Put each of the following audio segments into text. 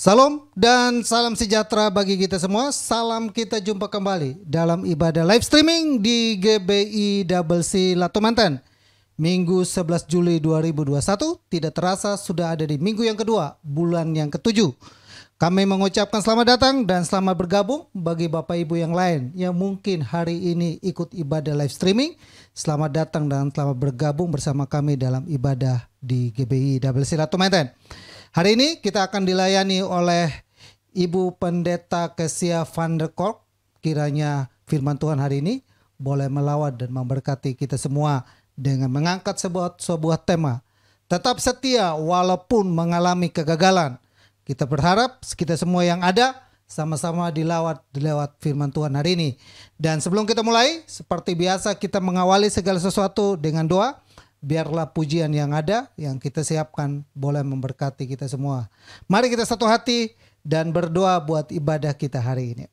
Salam dan salam sejahtera bagi kita semua. Salam kita jumpa kembali dalam ibadah live streaming di GBI WC Latumanten. Minggu 11 Juli 2021, tidak terasa sudah ada di minggu yang kedua, bulan yang ketujuh. Kami mengucapkan selamat datang dan selamat bergabung bagi Bapak Ibu yang lain yang mungkin hari ini ikut ibadah live streaming. Selamat datang dan selamat bergabung bersama kami dalam ibadah di GBI WC Latumanten. Hari ini kita akan dilayani oleh Ibu Pendeta Kesia van der Kolk. Kiranya firman Tuhan hari ini boleh melawat dan memberkati kita semua dengan mengangkat sebuah tema. Tetap setia walaupun mengalami kegagalan. Kita berharap kita semua yang ada sama-sama dilawat firman Tuhan hari ini. Dan sebelum kita mulai, seperti biasa kita mengawali segala sesuatu dengan doa. Biarlah pujian yang ada, yang kita siapkan boleh memberkati kita semua. Mari kita satu hati dan berdoa buat ibadah kita hari ini.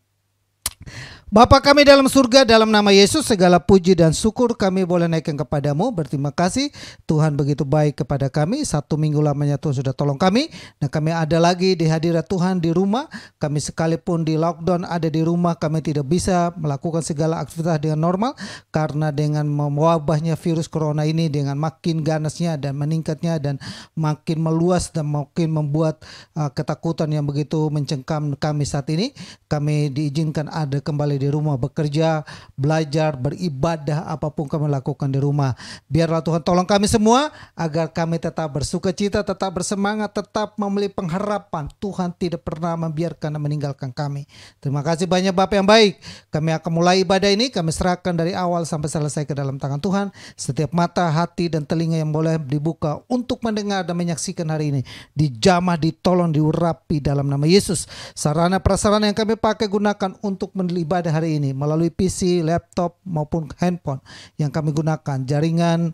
Bapa kami dalam surga, dalam nama Yesus segala puji dan syukur kami boleh naikkan kepadamu. Berterima kasih Tuhan begitu baik kepada kami. 1 minggu lamanya Tuhan sudah tolong kami. Dan kami ada lagi di hadirat Tuhan di rumah. Kami sekalipun di lockdown ada di rumah, kami tidak bisa melakukan segala aktivitas dengan normal. Karena dengan mewabahnya virus corona ini, dengan makin ganasnya dan meningkatnya dan makin meluas dan makin membuat ketakutan yang begitu mencengkam kami saat ini. Kami diizinkan ada kembali di rumah, bekerja, belajar, beribadah, apapun kami lakukan di rumah. Biarlah Tuhan tolong kami semua agar kami tetap bersuka cita, tetap bersemangat, tetap memiliki pengharapan. Tuhan tidak pernah membiarkan dan meninggalkan kami. Terima kasih banyak Bapak yang baik. Kami akan mulai ibadah ini, kami serahkan dari awal sampai selesai ke dalam tangan Tuhan. Setiap mata, hati, dan telinga yang boleh dibuka untuk mendengar dan menyaksikan hari ini, dijamah, ditolong, diurapi dalam nama Yesus. Sarana prasarana yang kami pakai gunakan untuk ibadah hari ini melalui PC, laptop maupun handphone yang kami gunakan, jaringan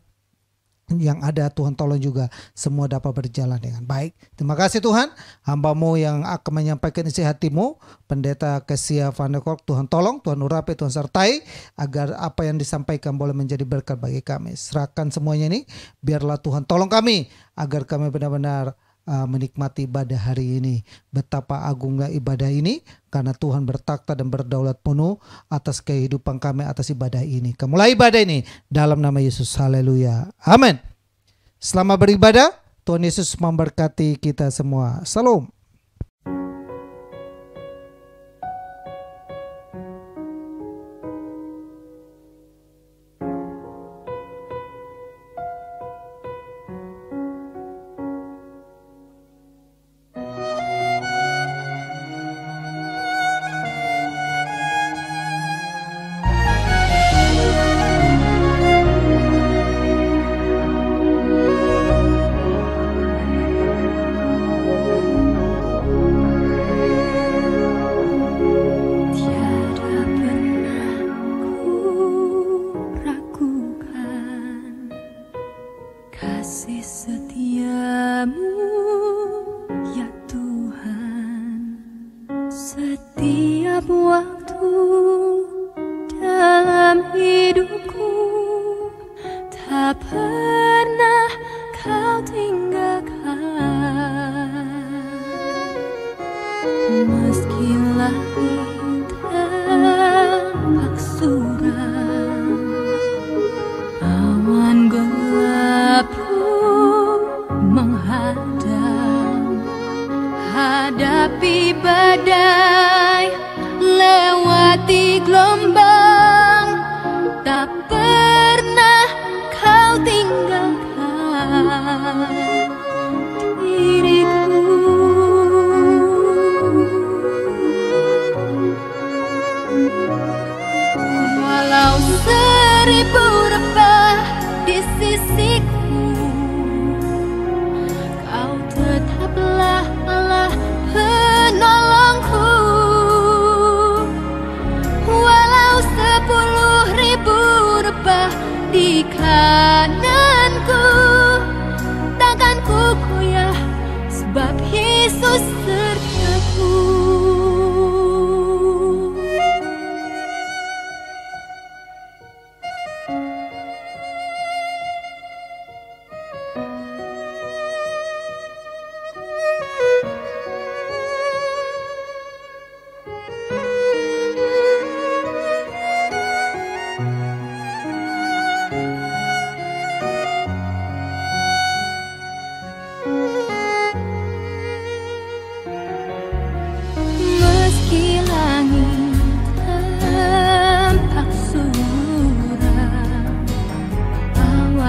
yang ada Tuhan tolong juga semua dapat berjalan dengan baik. Terima kasih Tuhan, hamba-Mu yang akan menyampaikan isi hati-Mu, Pendeta Kesia van der Kolk, Tuhan tolong, Tuhan urapi, Tuhan sertai agar apa yang disampaikan boleh menjadi berkat bagi kami. Serahkan semuanya ini, biarlah Tuhan tolong kami agar kami benar-benar menikmati ibadah hari ini. Betapa agungnya ibadah ini karena Tuhan bertakhta dan berdaulat penuh atas kehidupan kami, atas ibadah ini. Mulai ibadah ini dalam nama Yesus. Haleluya. Amin. Selamat beribadah. Tuhan Yesus memberkati kita semua. Salam.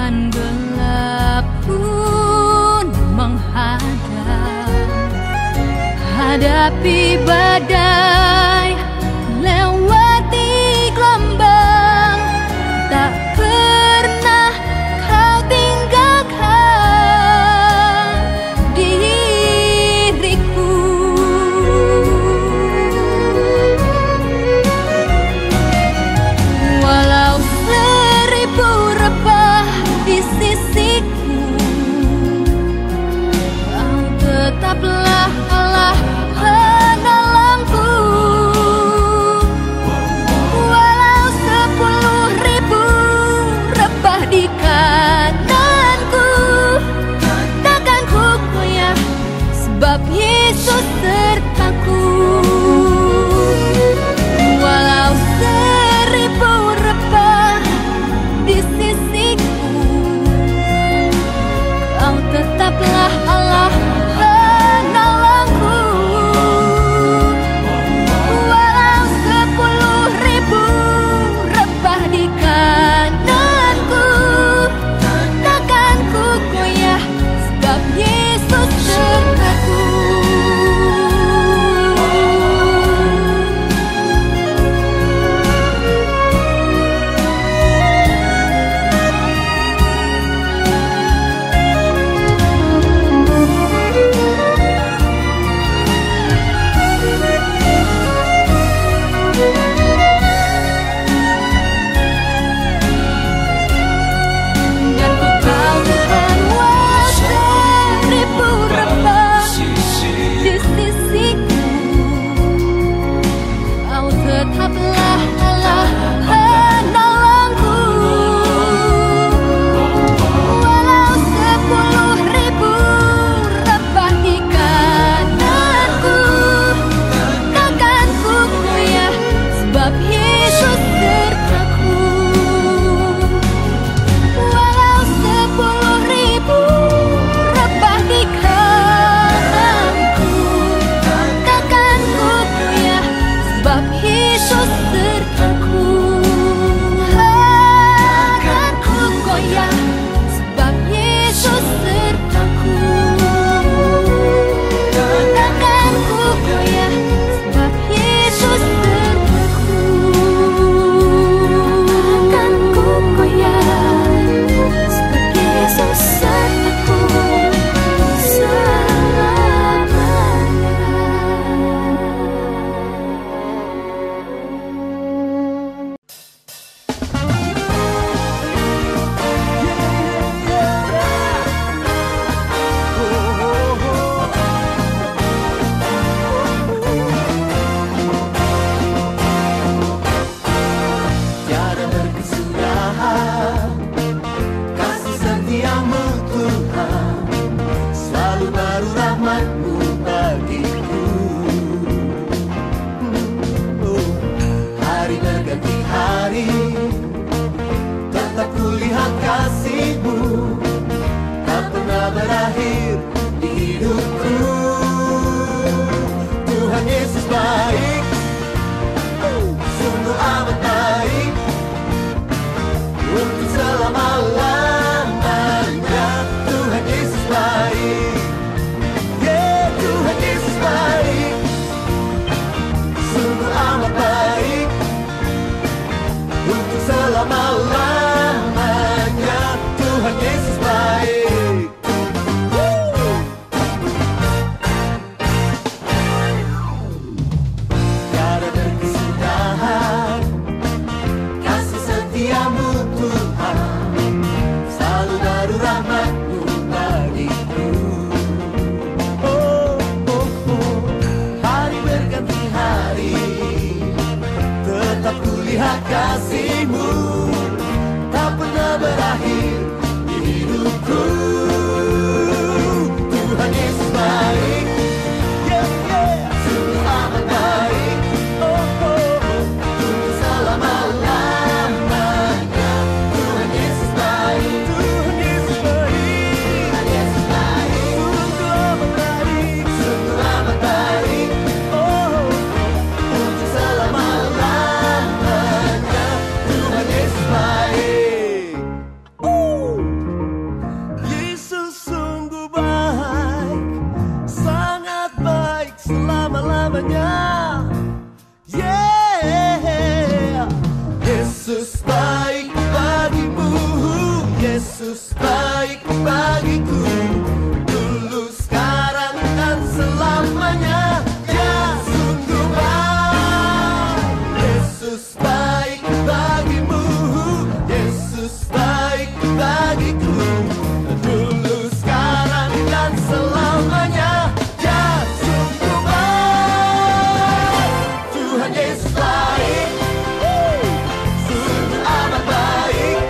Awan gelap pun menghadang, hadapi badai, lewati gelombang, tak pernah kau tinggalkan diriku. Walau seribu rebah di sisiku, kau tetaplah Allah penolongku. Walau 10.000 rebah di kananku, takkan ku goyah, sebab Yesus sertaku. Walau 1000 rebah di sisiku, kau tetaplah Allah penolongku. Walau 10.000 rebah di kananku, takkan ku goyah, sebab Yesus sertaku. Dan ku tahu walau 1000 rebah di sisiku, kau tetaplah Allah penolongku. Walau 10.000 rebah di kananku, takkan ku goyah, sebab Yesus sertaku. Walau 10.000 rebah di kananku, takkan ku goyah, sebab Yesus sertaku. Takkan ku goyah, sebab Yesus sertaku. Takkan ku goyah, sebab Yesus sertaku. Takkan ku goyah, sebab Yesus sertaku selamanya. Tiada berkesudahan kasih setiamu Tuhan, selalu baru rahmat-Mu bagiku. Hari berganti hari, tetap kulihat kasih-Mu, tak pernah berakhir di hidupku. Tuhan Yesus baik, sungguh amat baik, untuk selama-lamanya. Tuhan Yesus baik, yeah, Tuhan Yesus baik, sungguh amat baik, untuk selama-lamanya. Tuhan Yesus baik. Tiada berkesudahan kasih setiamu Tuhan, selalu baru rahmat-Mu bagiku. Hari berganti hari, tetap kulihat kasih-Mu, tak pernah berakhir di hidupku. Tuhan Yesus baik, yeah, yeah, sungguh amat baik, untuk selama-lamanya. Tuhan Yesus baik, Tuhan Yesus baik, Tuhan Yesus baik, sungguh amat baik, sungguh amat baik, untuk selama-lamanya. Tuhan Yesus baik. Yesus baik bagiku, dulu, sekarang, dan selamanya. Ya sungguh baik. Yesus baik bagimu, Yesus baik bagiku, dulu, sekarang, dan selamanya. Ya sungguh baik. Tuhan Yesus baik, sungguh amat baik,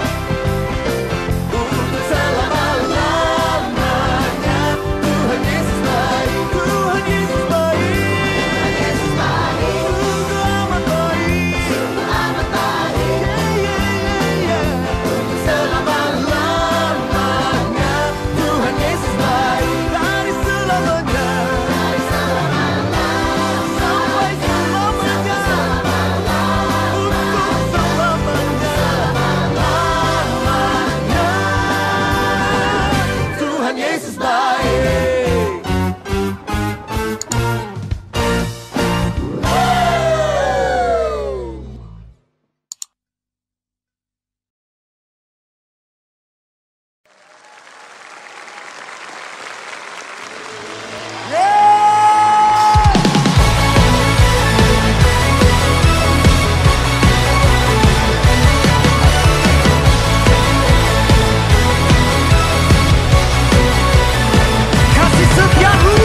untuk selama-lamanya. Tuhan Yesus baik, Tuhan Yesus baik, sungguh amat baik, untuk selama-lamanya. Tuhan Yesus baik, dari selamanya sampai selamanya, untuk selamanya-lamanya. Tuhan Yesus baik. Kasih setiamu,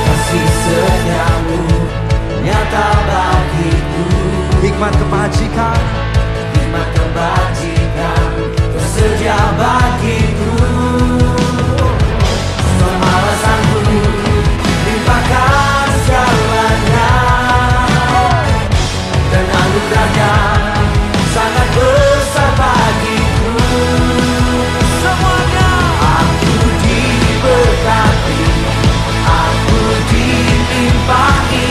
kasih setiamu nyata bagiku. Hikmat kebajikan, hikmat kebajikan tersedia bagiku. Semua alasanku limpahkan segalanya, dan anugerahnya sangat besar bagiku. Semuanya aku diberkati, aku dilimpahi,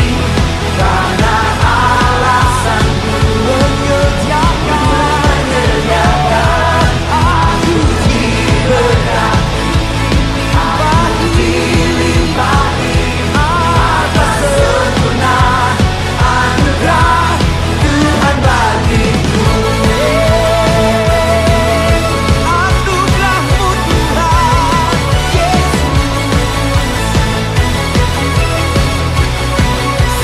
karena alasanku menyediakan. Aku diberkati, aku dilimpahi, atas sempurna anugerah Tuhan bagiku. Anugerahmu Tuhan Yesus,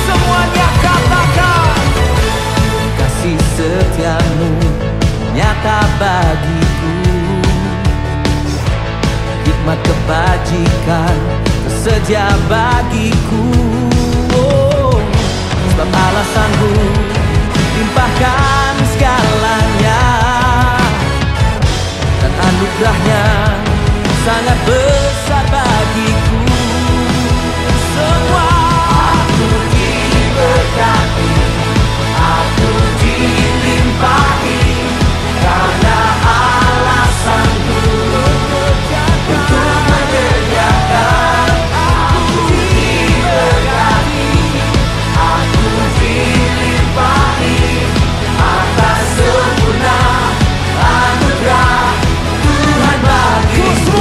semuanya katakan. Kasih setiamu nyata bagiku, hikmat kebajikan tersedia bagiku. Oh, sebab alasanku limpahkan segalanya, dan anugerahnya sangat besar bagiku. Semua aku diberkati, aku dilimpahi, karena alasanku untuk menyediakan. Aku diberkati, aku dilimpahi, atas sempurna anugerah Tuhan bagiku.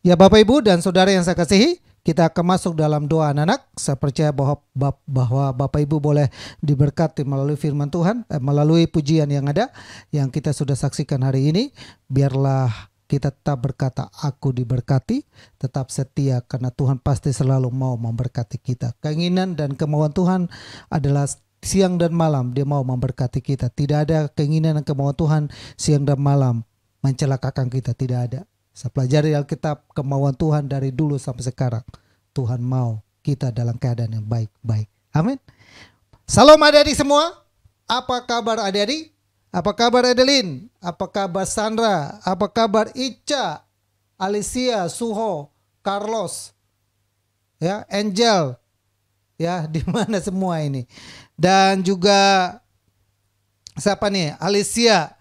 Ya Bapak Ibu dan Saudara yang saya kasihi, kita akan masuk dalam doa anak-anak. Saya percaya bahwa Bapak Ibu boleh diberkati melalui firman Tuhan, melalui pujian yang ada, yang kita sudah saksikan hari ini. Biarlah kita tetap berkata, aku diberkati, tetap setia karena Tuhan pasti selalu mau memberkati kita. Keinginan dan kemauan Tuhan adalah siang dan malam Dia mau memberkati kita. Tidak ada keinginan dan kemauan Tuhan siang dan malam mencelakakan kita, tidak ada. Saya pelajari Alkitab, kemauan Tuhan dari dulu sampai sekarang. Tuhan mau kita dalam keadaan yang baik-baik. Amin. Salam adik-adik semua. Apa kabar adik-adik? Apa kabar Adeline? Apa kabar Sandra? Apa kabar Ica, Alicia, Suho, Carlos, ya, Angel, ya, di mana semua ini? Dan juga siapa nih? Alicia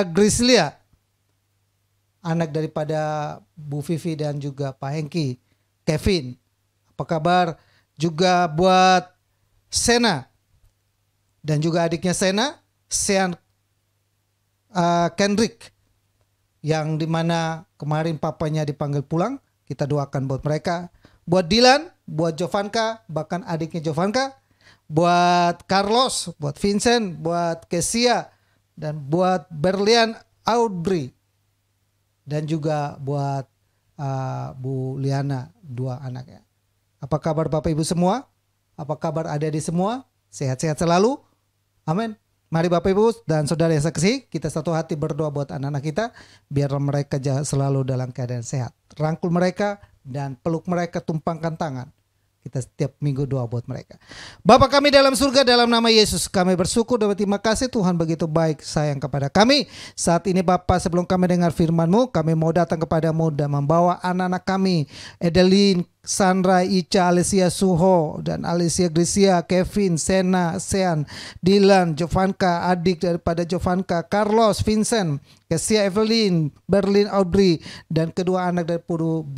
Grislia, anak daripada Bu Vivi dan juga Pak Hengki, Kevin. Apa kabar juga buat Sena dan juga adiknya Sena, Sean Kendrick, yang dimana kemarin papanya dipanggil pulang. Kita doakan buat mereka. Buat Dylan, buat Jovanka, bahkan adiknya Jovanka, buat Carlos, buat Vincent, buat Kesia, dan buat Berlian Audrey, dan juga buat Bu Liana, 2 anaknya. Apa kabar Bapak Ibu semua? Apa kabar adik-adik semua? Sehat-sehat selalu? Amin. Mari Bapak Ibu dan Saudara yang saya kasihi, kita satu hati berdoa buat anak-anak kita, biar mereka selalu dalam keadaan sehat. Rangkul mereka dan peluk mereka, tumpangkan tangan. Kita setiap minggu doa buat mereka. Bapa kami dalam surga, dalam nama Yesus kami bersyukur dan berterima kasih Tuhan begitu baik sayang kepada kami. Saat ini Bapa, sebelum kami dengar firman-Mu, kami mau datang kepadamu dan membawa anak-anak kami, Edeline, Sandra, Ica, Alicia, Suho, dan Alicia Grisia, Kevin, Sena, Sean, Dylan, Jovanka, adik daripada Jovanka, Carlos, Vincent, Kesia, Evelyn, Berlin, Audrey, dan kedua anak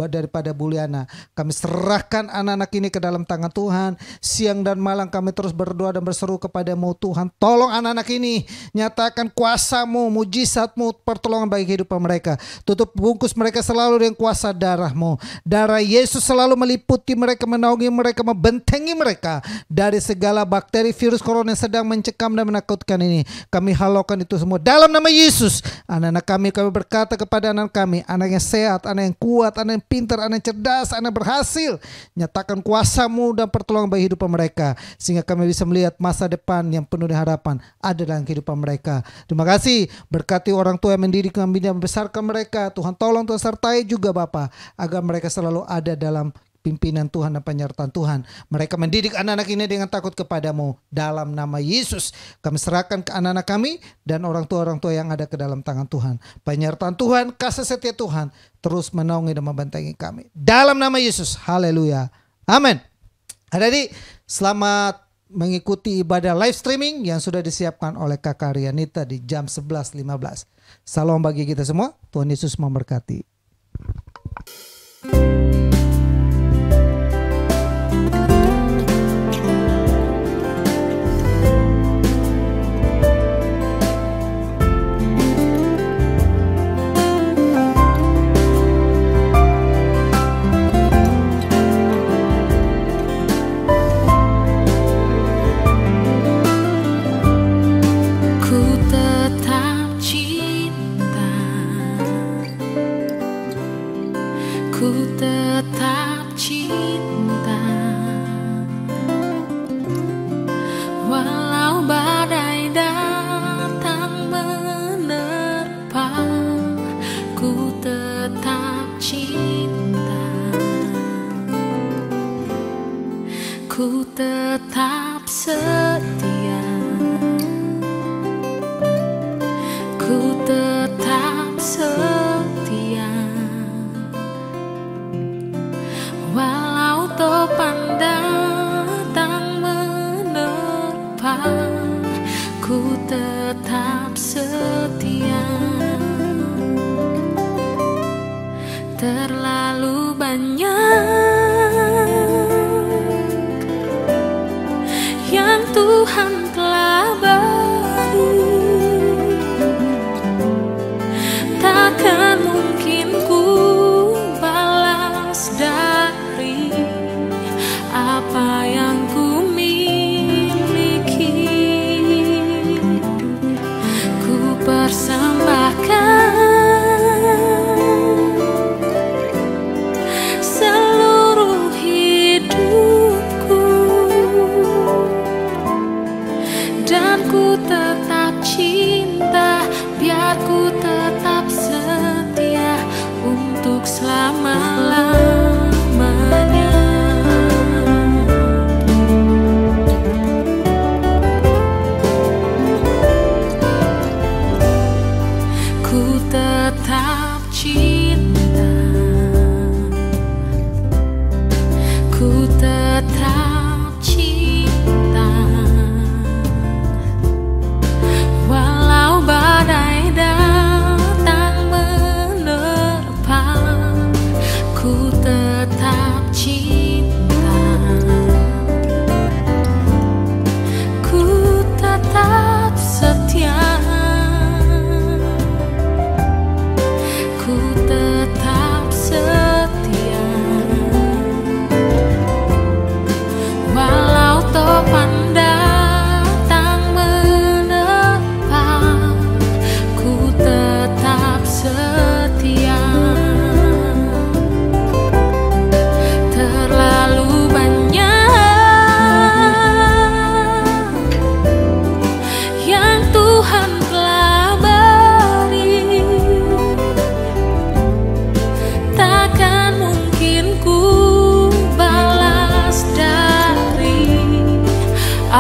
daripada Buliana. Kami serahkan anak-anak ini ke dalam tangan Tuhan. Siang dan malam kami terus berdoa dan berseru kepadamu, Tuhan, tolong anak-anak ini, nyatakan kuasa-Mu, mujizat-Mu, pertolongan bagi kehidupan mereka. Tutup bungkus mereka selalu dengan kuasa darah-Mu. Darah Yesus selalu meliputi mereka, menaungi mereka, membentengi mereka dari segala bakteri, virus, corona yang sedang mencekam dan menakutkan ini. Kami halaukan itu semua dalam nama Yesus. Anak-anak kami berkata kepada anak kami, anak yang sehat, anak yang kuat, anak yang pintar, anak yang cerdas, anak yang berhasil. Nyatakan kuasa-Mu dan pertolongan bagi kehidupan mereka, sehingga kami bisa melihat masa depan yang penuh dengan harapan ada dalam kehidupan mereka. Terima kasih, berkati orang tua yang mendidik, membina, membesarkan mereka. Tuhan tolong, Tuhan sertai juga Bapa, agar mereka selalu ada dalam pimpinan Tuhan dan penyertaan Tuhan. Mereka mendidik anak-anak ini dengan takut kepadamu. Dalam nama Yesus kami serahkan ke anak-anak kami dan orang tua yang ada ke dalam tangan Tuhan. Penyertaan Tuhan, kasih setia Tuhan terus menaungi dan membentengi kami. Dalam nama Yesus, haleluya, amin. Adik-adik, selamat mengikuti ibadah live streaming yang sudah disiapkan oleh Kakak Rianita di jam 11.15. Salam bagi kita semua, Tuhan Yesus memberkati. Ku tetap cinta, ku tetap cinta, walau badai datang menerpa. Ku tetap cinta, ku tetap setia, ku tetap setia, walau topan datang menerpa. Ku tetap setia. Terlalu banyak yang Tuhan telah beri, takkan mungkin ku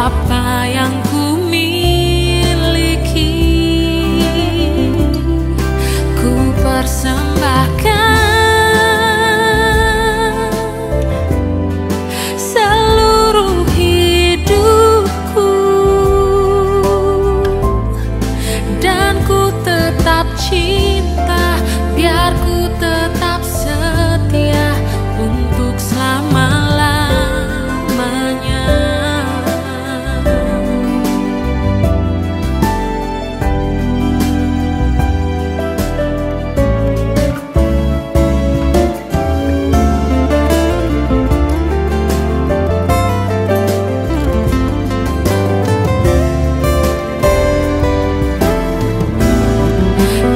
apa yang ku miliki, ku persembahkan seluruh hidupku, dan ku tetap cinta, biar ku tetap setia untuk selama-lamanya.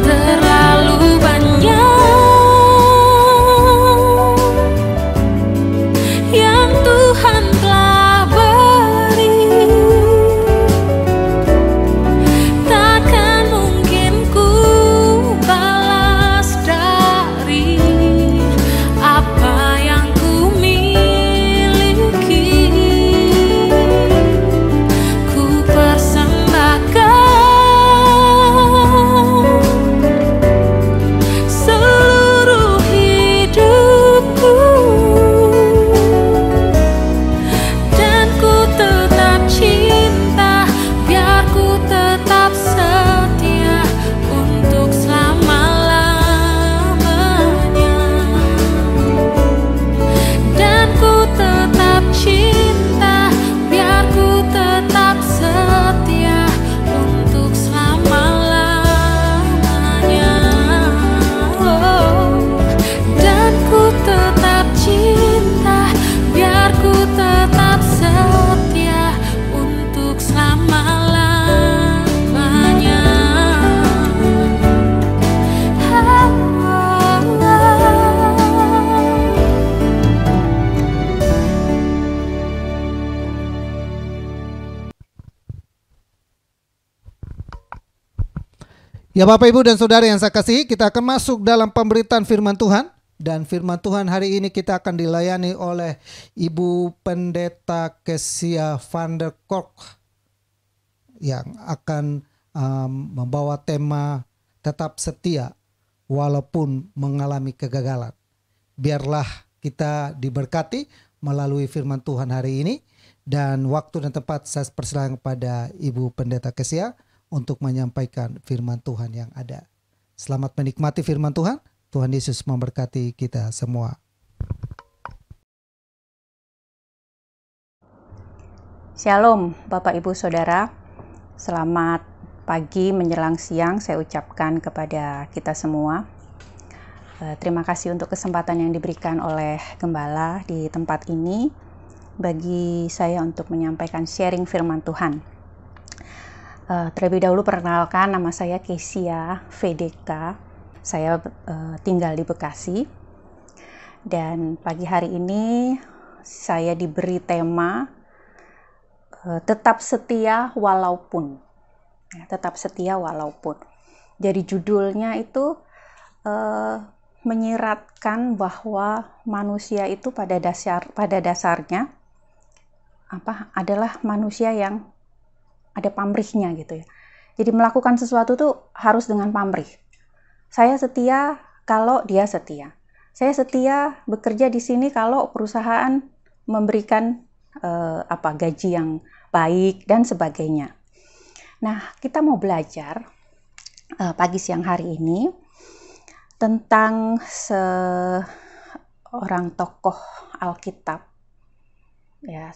Terlalu banyak yang Tuhan telah beri, takkan mungkin ku balas dari apa yang ku miliki, ku persembahkan seluruh hidupku, dan ku tetap cinta, biar ku tetap setia untuk selama-lamanya. Dan ku tetap cinta, biar ku tetap setia untuk selama-lamanya. Oh, dan ku tetap cinta, biar ku tetap setia untuk selama-lamanya. Ya Bapak Ibu dan Saudara yang saya kasihi, kita akan masuk dalam pemberitaan firman Tuhan. Dan firman Tuhan hari ini kita akan dilayani oleh Ibu Pendeta Kesia van der Kolk yang akan membawa tema tetap setia walaupun mengalami kegagalan. Biarlah kita diberkati melalui firman Tuhan hari ini. Dan waktu dan tempat saya persilakan kepada Ibu Pendeta Kesia untuk menyampaikan firman Tuhan yang ada. Selamat menikmati firman Tuhan. Tuhan Yesus memberkati kita semua. Shalom Bapak Ibu Saudara. Selamat pagi menjelang siang saya ucapkan kepada kita semua. Terima kasih untuk kesempatan yang diberikan oleh Gembala di tempat ini bagi saya untuk menyampaikan sharing firman Tuhan. Terlebih dahulu perkenalkan, nama saya Kesia VDK. Saya tinggal di Bekasi. Dan pagi hari ini saya diberi tema tetap setia walaupun. Ya, tetap setia walaupun. Jadi judulnya itu menyiratkan bahwa manusia itu pada dasarnya adalah manusia yang ada pamrihnya gitu ya. Jadi melakukan sesuatu tuh harus dengan pamrih. Saya setia kalau dia setia. Saya setia bekerja di sini kalau perusahaan memberikan gaji yang baik dan sebagainya. Nah, kita mau belajar pagi siang hari ini tentang seorang tokoh Alkitab, ya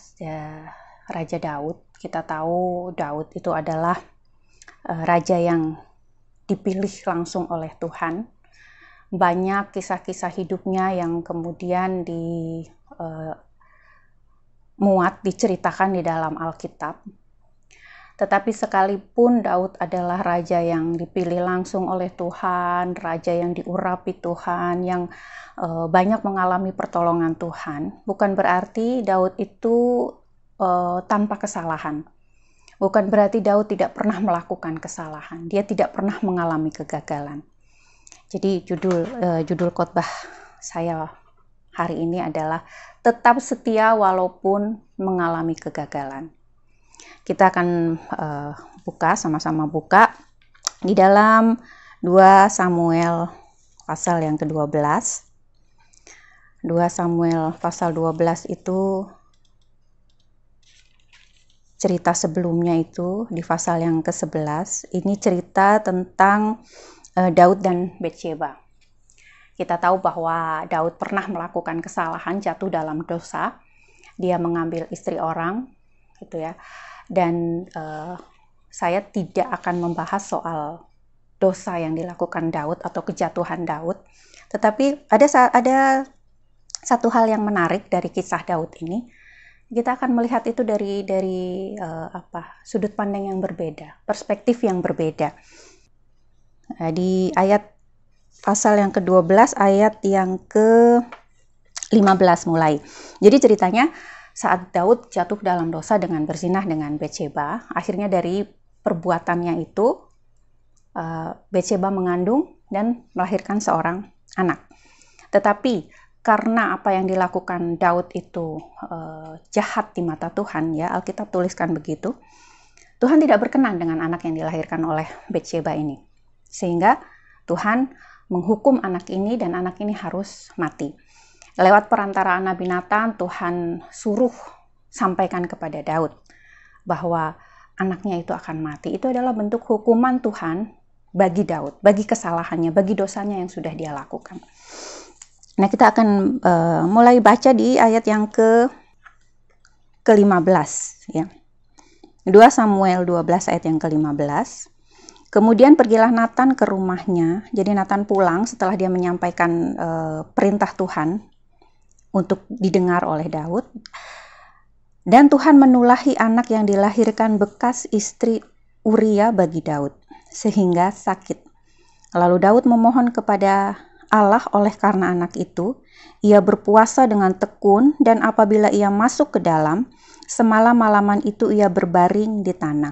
Raja Daud. Kita tahu Daud itu adalah raja yang dipilih langsung oleh Tuhan. Banyak kisah-kisah hidupnya yang kemudian diceritakan di dalam Alkitab. Tetapi sekalipun Daud adalah raja yang dipilih langsung oleh Tuhan, raja yang diurapi Tuhan, yang banyak mengalami pertolongan Tuhan, bukan berarti Daud itu tanpa kesalahan. Bukan berarti Daud tidak pernah melakukan kesalahan. Dia tidak pernah mengalami kegagalan. Jadi judul khotbah saya hari ini adalah tetap setia walaupun mengalami kegagalan. Kita akan sama-sama buka di dalam 2 Samuel pasal yang ke-12. 2 Samuel pasal 12 itu cerita sebelumnya itu di pasal yang ke-11. Ini cerita tentang Daud dan Batsyeba. Kita tahu bahwa Daud pernah melakukan kesalahan, jatuh dalam dosa. Dia mengambil istri orang, gitu ya. Dan saya tidak akan membahas soal dosa yang dilakukan Daud atau kejatuhan Daud. Tetapi ada satu hal yang menarik dari kisah Daud ini. Kita akan melihat itu dari sudut pandang yang berbeda, perspektif yang berbeda. Di ayat pasal yang ke-12 ayat yang ke-15 mulai. Jadi ceritanya saat Daud jatuh dalam dosa dengan berzinah dengan Batsyeba, akhirnya dari perbuatannya itu Batsyeba mengandung dan melahirkan seorang anak. Tetapi karena apa yang dilakukan Daud itu jahat di mata Tuhan, ya, Alkitab tuliskan begitu, Tuhan tidak berkenan dengan anak yang dilahirkan oleh Batsyeba ini. Sehingga Tuhan menghukum anak ini dan anak ini harus mati. Lewat perantaraan Nabi Nathan, Tuhan suruh sampaikan kepada Daud bahwa anaknya itu akan mati. Itu adalah bentuk hukuman Tuhan bagi Daud, bagi kesalahannya, bagi dosanya yang sudah dia lakukan. Nah, kita akan mulai baca di ayat yang ke-15, ya. 2 Samuel 12 ayat yang ke-15. Kemudian pergilah Nathan ke rumahnya. Jadi Nathan pulang setelah dia menyampaikan perintah Tuhan untuk didengar oleh Daud. Dan Tuhan menulahi anak yang dilahirkan bekas istri Uria bagi Daud, sehingga sakit. Lalu Daud memohon kepada Allah oleh karena anak itu. Ia berpuasa dengan tekun, dan apabila ia masuk ke dalam, semalam-malaman itu ia berbaring di tanah.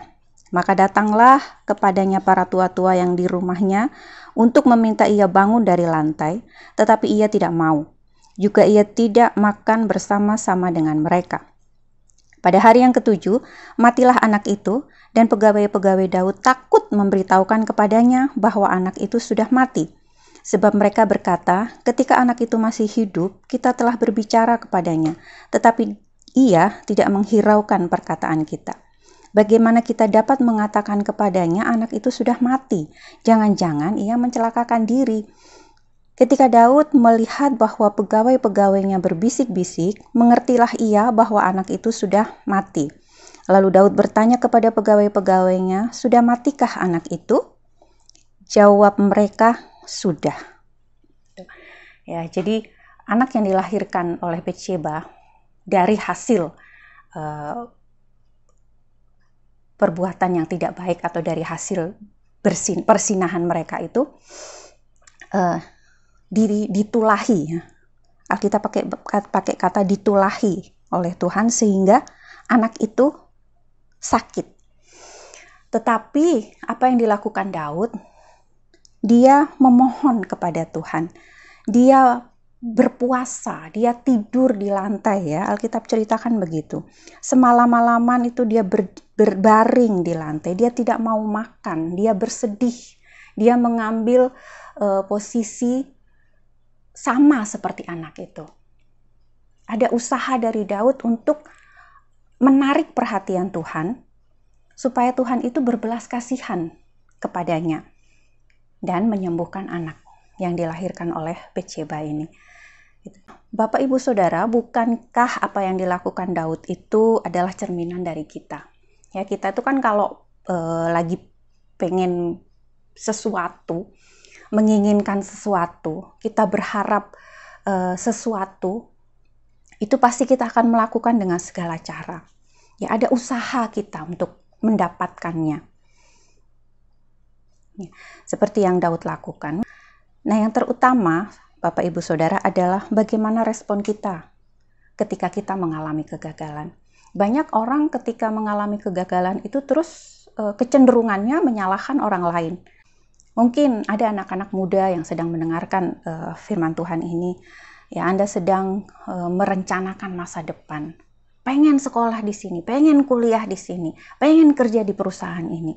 Maka datanglah kepadanya para tua-tua yang di rumahnya untuk meminta ia bangun dari lantai, tetapi ia tidak mau. Juga ia tidak makan bersama-sama dengan mereka. Pada hari yang ke-7, matilah anak itu, dan pegawai-pegawai Daud takut memberitahukan kepadanya bahwa anak itu sudah mati. Sebab mereka berkata, ketika anak itu masih hidup, kita telah berbicara kepadanya, tetapi ia tidak menghiraukan perkataan kita. Bagaimana kita dapat mengatakan kepadanya anak itu sudah mati? Jangan-jangan ia mencelakakan diri. Ketika Daud melihat bahwa pegawai-pegawainya berbisik-bisik, mengertilah ia bahwa anak itu sudah mati. Lalu Daud bertanya kepada pegawai-pegawainya, sudah matikah anak itu? Jawab mereka, sudah. Ya, jadi anak yang dilahirkan oleh Batsyeba dari hasil perbuatan yang tidak baik atau dari hasil persinahan mereka itu ditulahi, ya. Alkitab pakai kata ditulahi oleh Tuhan sehingga anak itu sakit. Tetapi apa yang dilakukan Daud? Dia memohon kepada Tuhan. Dia berpuasa, dia tidur di lantai, ya. Alkitab ceritakan begitu. Semalam-malaman itu dia berbaring di lantai, dia tidak mau makan, dia bersedih. Dia mengambil posisi sama seperti anak itu. Ada usaha dari Daud untuk menarik perhatian Tuhan supaya Tuhan itu berbelas kasihan kepadanya dan menyembuhkan anak yang dilahirkan oleh Batsyeba ini. Bapak Ibu Saudara, bukankah apa yang dilakukan Daud itu adalah cerminan dari kita? Ya, kita itu kan kalau lagi pengen sesuatu, menginginkan sesuatu, kita berharap sesuatu, itu pasti kita akan melakukan dengan segala cara. Ya, ada usaha kita untuk mendapatkannya. Ya, seperti yang Daud lakukan. Nah, yang terutama, Bapak Ibu Saudara, adalah bagaimana respon kita ketika kita mengalami kegagalan. Banyak orang ketika mengalami kegagalan itu terus kecenderungannya menyalahkan orang lain. Mungkin ada anak-anak muda yang sedang mendengarkan firman Tuhan ini. Ya, Anda sedang merencanakan masa depan. pengen sekolah di sini, pengen kuliah di sini, pengen kerja di perusahaan ini.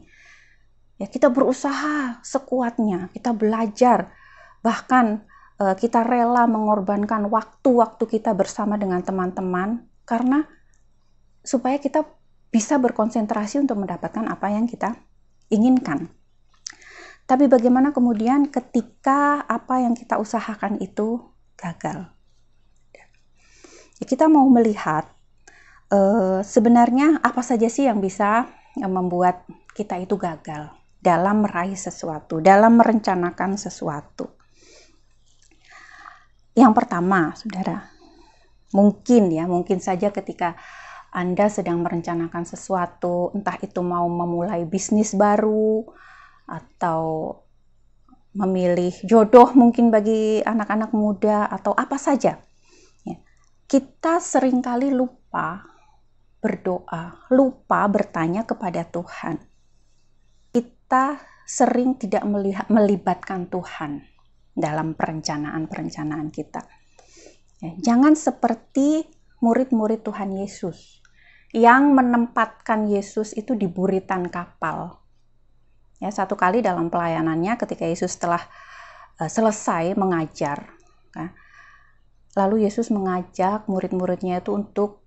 Ya, kita berusaha sekuatnya, kita belajar, bahkan kita rela mengorbankan waktu-waktu kita bersama dengan teman-teman karena supaya kita bisa berkonsentrasi untuk mendapatkan apa yang kita inginkan. Tapi bagaimana kemudian ketika apa yang kita usahakan itu gagal? Ya, kita mau melihat sebenarnya apa saja sih yang bisa membuat kita itu gagal dalam meraih sesuatu, dalam merencanakan sesuatu. Yang pertama, saudara, mungkin saja ketika Anda sedang merencanakan sesuatu, entah itu mau memulai bisnis baru, atau memilih jodoh mungkin bagi anak-anak muda, atau apa saja. Ya, kita seringkali lupa berdoa, lupa bertanya kepada Tuhan. Kita sering tidak melibatkan Tuhan dalam perencanaan kita. Ya, jangan seperti murid-murid Tuhan Yesus yang menempatkan Yesus itu di buritan kapal. Ya, satu kali dalam pelayanannya ketika Yesus telah selesai mengajar, ya, lalu Yesus mengajak murid-muridnya itu untuk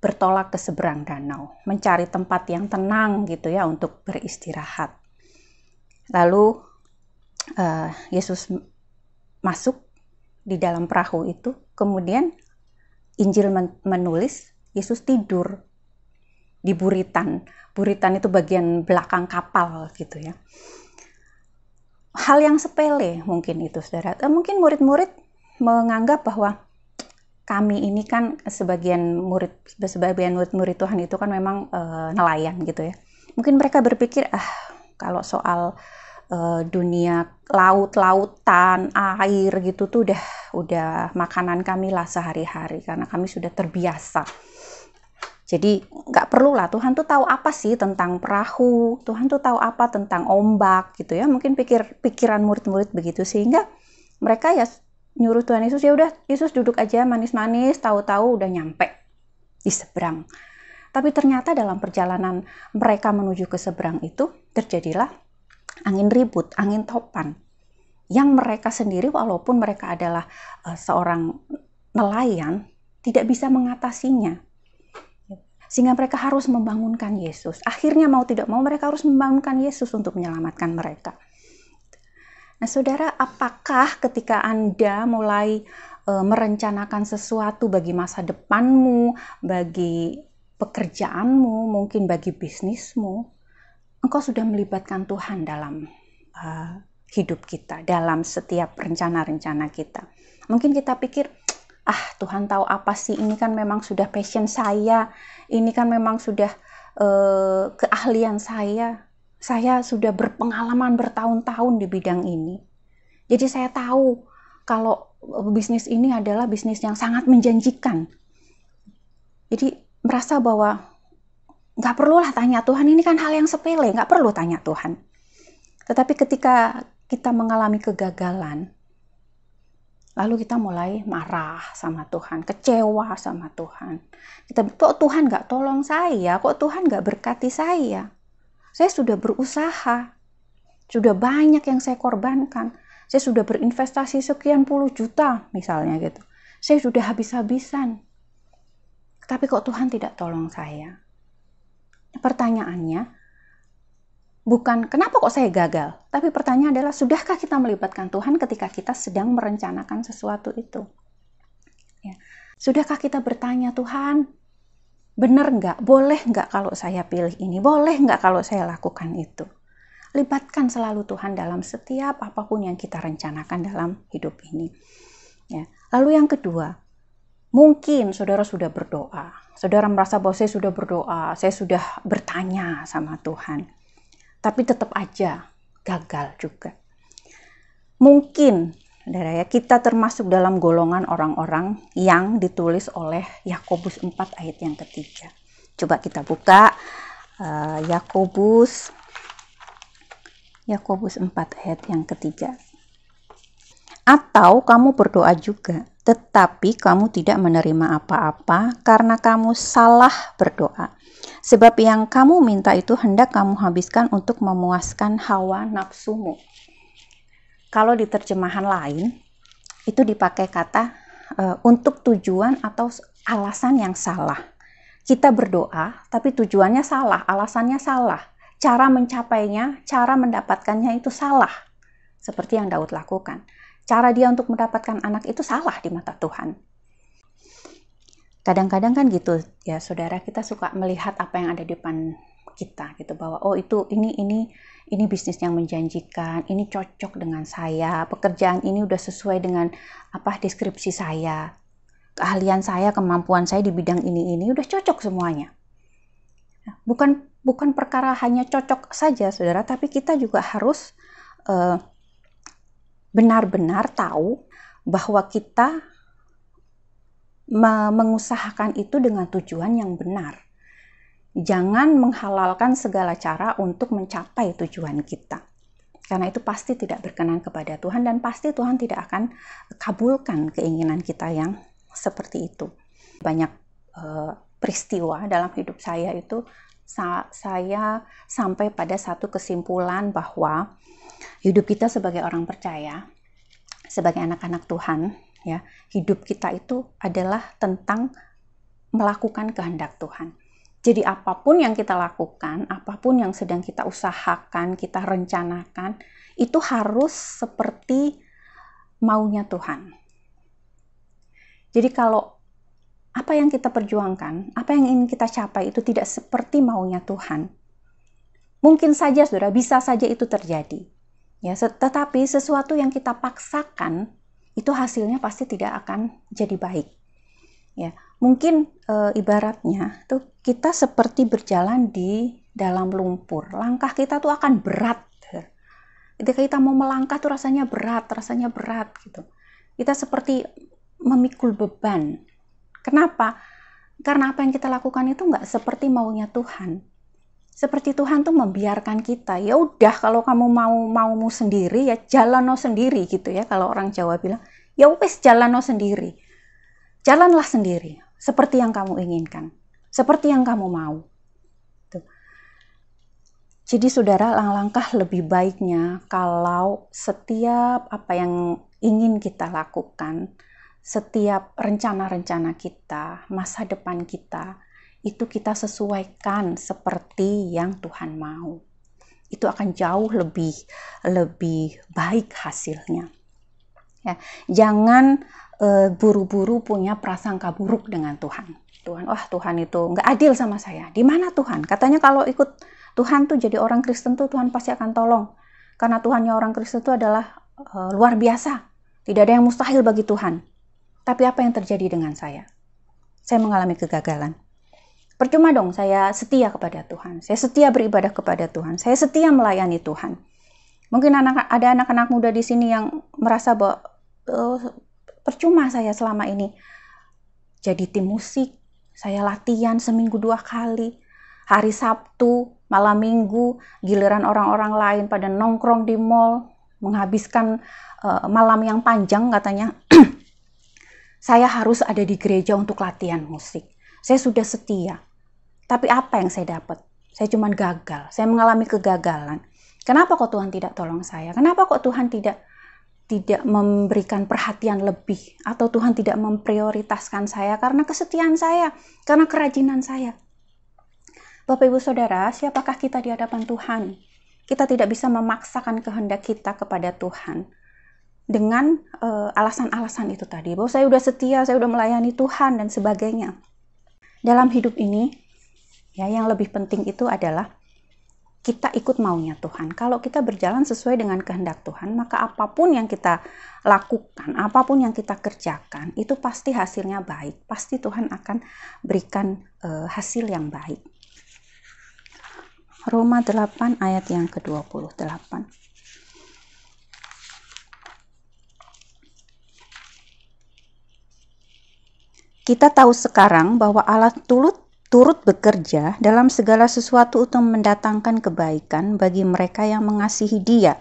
bertolak ke seberang danau, mencari tempat yang tenang gitu ya untuk beristirahat. Lalu Yesus masuk di dalam perahu itu, kemudian Injil menulis Yesus tidur di buritan. Buritan itu bagian belakang kapal gitu ya. Hal yang sepele mungkin itu, saudara. Mungkin murid-murid menganggap bahwa kami ini kan sebagian murid-murid Tuhan itu kan memang nelayan gitu ya. Mungkin mereka berpikir, kalau soal dunia laut-lautan, air gitu tuh udah makanan kami lah sehari-hari karena kami sudah terbiasa. Jadi nggak perlu lah, Tuhan tuh tahu apa sih tentang perahu, Tuhan tuh tahu apa tentang ombak gitu ya. Mungkin pikiran murid-murid begitu, sehingga mereka ya nyuruh Tuhan Yesus, ya udah Yesus duduk aja manis-manis, tahu-tahu udah nyampe di seberang. Tapi ternyata dalam perjalanan mereka menuju ke seberang itu terjadilah angin ribut, angin topan, yang mereka sendiri walaupun mereka adalah seorang nelayan tidak bisa mengatasinya, sehingga mereka harus membangunkan Yesus. Akhirnya mau tidak mau mereka harus membangunkan Yesus untuk menyelamatkan mereka. Nah, saudara, apakah ketika Anda mulai merencanakan sesuatu bagi masa depanmu, bagi pekerjaanmu, mungkin bagi bisnismu, engkau sudah melibatkan Tuhan dalam hidup kita, dalam setiap rencana-rencana kita. Mungkin kita pikir, Tuhan tahu apa sih, ini kan memang sudah passion saya, ini kan memang sudah keahlian saya sudah berpengalaman bertahun-tahun di bidang ini. Jadi saya tahu kalau bisnis ini adalah bisnis yang sangat menjanjikan. Jadi merasa bahwa nggak perlulah tanya Tuhan, ini kan hal yang sepele, nggak perlu tanya Tuhan. Tetapi ketika kita mengalami kegagalan, lalu kita mulai marah sama Tuhan, kecewa sama Tuhan. Kok Tuhan nggak tolong saya, kok Tuhan nggak berkati saya. Saya sudah berusaha, sudah banyak yang saya korbankan. Saya sudah berinvestasi sekian puluh juta misalnya gitu. Saya sudah habis-habisan. Tapi kok Tuhan tidak tolong saya? Pertanyaannya bukan kenapa kok saya gagal, tapi pertanyaan adalah sudahkah kita melibatkan Tuhan ketika kita sedang merencanakan sesuatu itu? Ya. Sudahkah kita bertanya, Tuhan, benar nggak? Boleh nggak kalau saya pilih ini? Boleh nggak kalau saya lakukan itu? Libatkan selalu Tuhan dalam setiap apapun yang kita rencanakan dalam hidup ini. Ya. Lalu yang kedua, mungkin saudara sudah berdoa. Saudara merasa bahwa saya sudah berdoa, saya sudah bertanya sama Tuhan. Tapi tetap aja gagal juga. Mungkin, saudara ya, kita termasuk dalam golongan orang-orang yang ditulis oleh Yakobus 4 ayat yang ketiga. Coba kita buka Yakobus 4 ayat yang ketiga. Atau kamu berdoa juga, tetapi kamu tidak menerima apa-apa karena kamu salah berdoa. Sebab yang kamu minta itu hendak kamu habiskan untuk memuaskan hawa nafsumu. Kalau di terjemahan lain, itu dipakai kata untuk tujuan atau alasan yang salah. Kita berdoa, tapi tujuannya salah, alasannya salah. Cara mencapainya, cara mendapatkannya itu salah. Seperti yang Daud lakukan. Cara dia untuk mendapatkan anak itu salah di mata Tuhan. Kadang-kadang kan gitu ya saudara, kita suka melihat apa yang ada di depan kita gitu, bahwa oh itu ini bisnis yang menjanjikan, ini cocok dengan saya, pekerjaan ini udah sesuai dengan deskripsi saya, keahlian saya, kemampuan saya di bidang ini udah cocok semuanya. Bukan perkara hanya cocok saja saudara, tapi kita juga harus benar-benar tahu bahwa kita mengusahakan itu dengan tujuan yang benar. Jangan menghalalkan segala cara untuk mencapai tujuan kita. Karena itu pasti tidak berkenan kepada Tuhan dan pasti Tuhan tidak akan kabulkan keinginan kita yang seperti itu. Banyak peristiwa dalam hidup saya itu saya sampai pada satu kesimpulan bahwa hidup kita sebagai orang percaya, sebagai anak-anak Tuhan, ya, hidup kita itu adalah tentang melakukan kehendak Tuhan. Jadi apapun yang kita lakukan, apapun yang sedang kita usahakan, kita rencanakan, itu harus seperti maunya Tuhan. Jadi kalau apa yang kita perjuangkan, apa yang ingin kita capai itu tidak seperti maunya Tuhan, mungkin saja saudara, bisa saja itu terjadi. Ya, tetapi sesuatu yang kita paksakan itu hasilnya pasti tidak akan jadi baik. Ya, mungkin ibaratnya tuh kita seperti berjalan di dalam lumpur. Langkah kita tuh akan berat. Ketika kita mau melangkah tuh rasanya berat gitu. Kita seperti memikul beban. Kenapa? Karena apa yang kita lakukan itu nggak seperti maunya Tuhan. Seperti Tuhan tuh membiarkan kita, ya udah kalau kamu maumu sendiri ya jalan sendiri gitu ya, kalau orang Jawa bilang ya wes jalan sendiri, jalanlah sendiri seperti yang kamu inginkan, seperti yang kamu mau. Tuh. Jadi saudara, langkah lebih baiknya kalau setiap apa yang ingin kita lakukan, setiap rencana-rencana kita, masa depan kita, itu kita sesuaikan seperti yang Tuhan mau. Itu akan jauh lebih baik hasilnya. Ya, jangan buru-buru punya prasangka buruk dengan Tuhan. Tuhan itu nggak adil sama saya. Di mana Tuhan? Katanya kalau ikut Tuhan tuh jadi orang Kristen tuh Tuhan pasti akan tolong. Karena Tuhannya orang Kristen itu adalah luar biasa. Tidak ada yang mustahil bagi Tuhan. Tapi apa yang terjadi dengan saya? Saya mengalami kegagalan. Percuma dong saya setia kepada Tuhan, saya setia beribadah kepada Tuhan, saya setia melayani Tuhan. Mungkin ada anak-anak muda di sini yang merasa bahwa percuma saya selama ini jadi tim musik, saya latihan seminggu 2 kali, hari Sabtu, malam Minggu, giliran orang-orang lain pada nongkrong di mall, menghabiskan malam yang panjang katanya, saya harus ada di gereja untuk latihan musik. Saya sudah setia. Tapi apa yang saya dapat? Saya cuma gagal. Saya mengalami kegagalan. Kenapa kok Tuhan tidak tolong saya? Kenapa kok Tuhan tidak memberikan perhatian lebih? Atau Tuhan tidak memprioritaskan saya karena kesetiaan saya, karena kerajinan saya? Bapak Ibu Saudara, siapakah kita di hadapan Tuhan? Kita tidak bisa memaksakan kehendak kita kepada Tuhan dengan alasan-alasan itu tadi. Bahwa saya udah setia, saya udah melayani Tuhan dan sebagainya. Dalam hidup ini, ya, yang lebih penting itu adalah kita ikut maunya Tuhan. Kalau kita berjalan sesuai dengan kehendak Tuhan, maka apapun yang kita lakukan, apapun yang kita kerjakan, itu pasti hasilnya baik. Pasti Tuhan akan berikan hasil yang baik. Roma 8 ayat yang ke-28. Kita tahu sekarang bahwa Allah turut bekerja dalam segala sesuatu untuk mendatangkan kebaikan bagi mereka yang mengasihi Dia,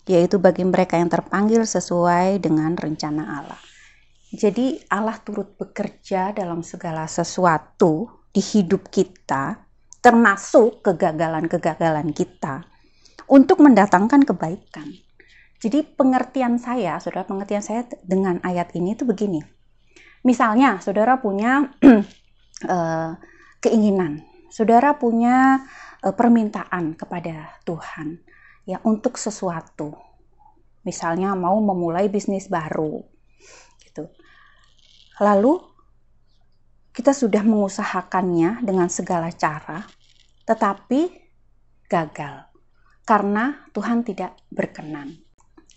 yaitu bagi mereka yang terpanggil sesuai dengan rencana Allah. Jadi Allah turut bekerja dalam segala sesuatu di hidup kita, termasuk kegagalan-kegagalan kita, untuk mendatangkan kebaikan. Jadi pengertian saya dengan ayat ini itu begini. Misalnya, saudara punya keinginan, saudara punya permintaan kepada Tuhan ya untuk sesuatu. Misalnya mau memulai bisnis baru gitu. Lalu kita sudah mengusahakannya dengan segala cara, tetapi gagal karena Tuhan tidak berkenan.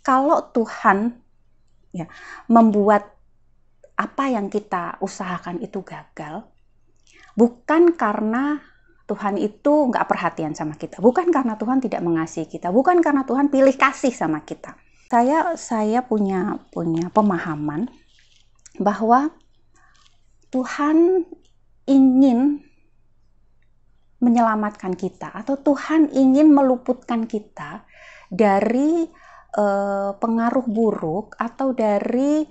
Kalau Tuhan ya membuat apa yang kita usahakan itu gagal, bukan karena Tuhan itu nggak perhatian sama kita, bukan karena Tuhan tidak mengasihi kita, bukan karena Tuhan pilih kasih sama kita. Saya punya pemahaman bahwa Tuhan ingin menyelamatkan kita, atau Tuhan ingin meluputkan kita dari pengaruh buruk atau dari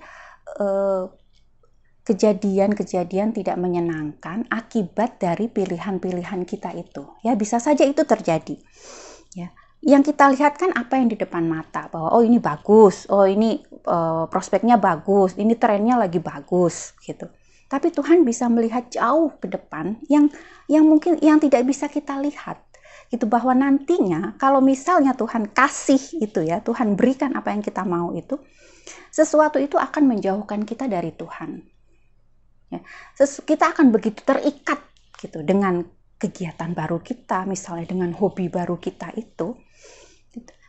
kejadian-kejadian tidak menyenangkan akibat dari pilihan-pilihan kita itu. Ya, bisa saja itu terjadi. Ya. Yang kita lihat kan apa yang di depan mata, bahwa oh ini bagus, oh ini prospeknya bagus, ini trennya lagi bagus gitu. Tapi Tuhan bisa melihat jauh ke depan yang mungkin yang tidak bisa kita lihat. Gitu, bahwa nantinya kalau misalnya Tuhan kasih itu ya, Tuhan berikan apa yang kita mau itu, sesuatu itu akan menjauhkan kita dari Tuhan. Ya, kita akan begitu terikat gitu dengan kegiatan baru kita, misalnya dengan hobi baru kita itu,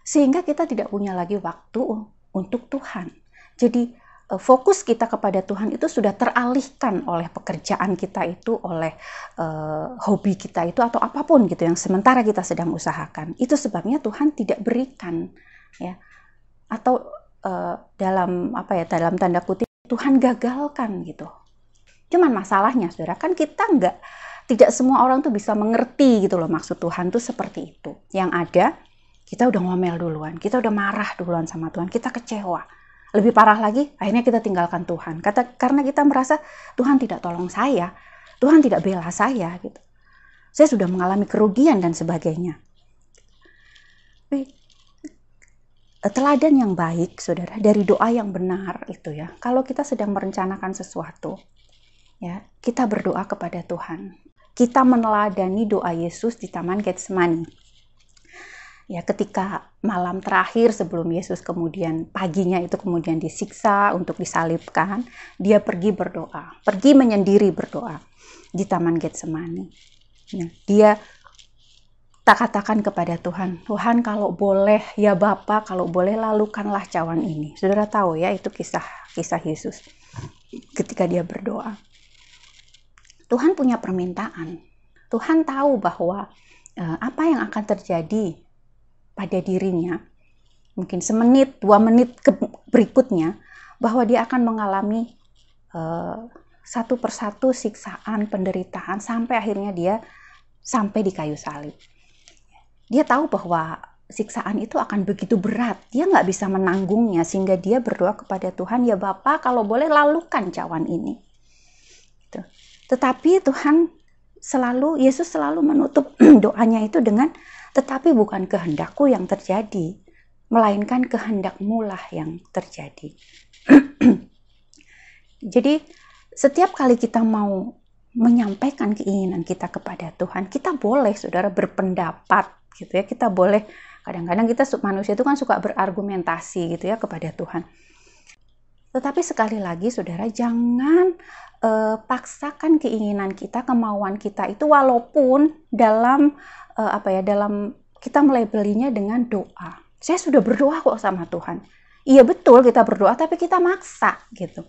sehingga kita tidak punya lagi waktu untuk Tuhan. Jadi fokus kita kepada Tuhan itu sudah teralihkan oleh pekerjaan kita itu, oleh hobi kita itu, atau apapun gitu yang sementara kita sedang usahakan. Itu sebabnya Tuhan tidak berikan, ya, atau dalam tanda kutip Tuhan gagalkan gitu. Cuman masalahnya, saudara, kan kita tidak semua orang tuh bisa mengerti gitu loh maksud Tuhan tuh seperti itu. Yang ada, kita udah ngomel duluan, kita udah marah duluan sama Tuhan, kita kecewa. Lebih parah lagi, akhirnya kita tinggalkan Tuhan. Karena kita merasa Tuhan tidak tolong saya, Tuhan tidak bela saya gitu. Saya sudah mengalami kerugian dan sebagainya. Tapi, teladan yang baik, saudara, dari doa yang benar itu ya. Kalau kita sedang merencanakan sesuatu, ya, kita berdoa kepada Tuhan. Kita meneladani doa Yesus di Taman Getsemani. Ya, ketika malam terakhir sebelum Yesus kemudian paginya itu kemudian disiksa untuk disalibkan, dia pergi berdoa, pergi menyendiri berdoa di Taman Getsemani. Ya, dia katakan kepada Tuhan, Tuhan kalau boleh ya Bapa, kalau boleh lalukanlah cawan ini. Saudara tahu ya, itu kisah Yesus ketika dia berdoa. Tuhan punya permintaan. Tuhan tahu bahwa apa yang akan terjadi pada dirinya, mungkin semenit, 2 menit berikutnya, bahwa dia akan mengalami satu persatu siksaan, penderitaan, sampai akhirnya dia sampai di kayu salib. Dia tahu bahwa siksaan itu akan begitu berat, dia nggak bisa menanggungnya, sehingga dia berdoa kepada Tuhan, ya Bapa, kalau boleh lalukan cawan ini. Gitu. Tetapi Yesus selalu menutup doanya itu dengan, tetapi bukan kehendakku yang terjadi, melainkan kehendakmu lah yang terjadi. Jadi setiap kali kita mau menyampaikan keinginan kita kepada Tuhan, kita boleh, saudara, berpendapat gitu ya. Kita boleh, kadang-kadang kita manusia itu kan suka berargumentasi gitu ya kepada Tuhan. Tetapi sekali lagi, saudara, jangan paksakan keinginan kita, kemauan kita itu, walaupun dalam dalam kita melabelinya dengan doa. Saya sudah berdoa kok sama Tuhan. Iya betul, kita berdoa, tapi kita maksa gitu.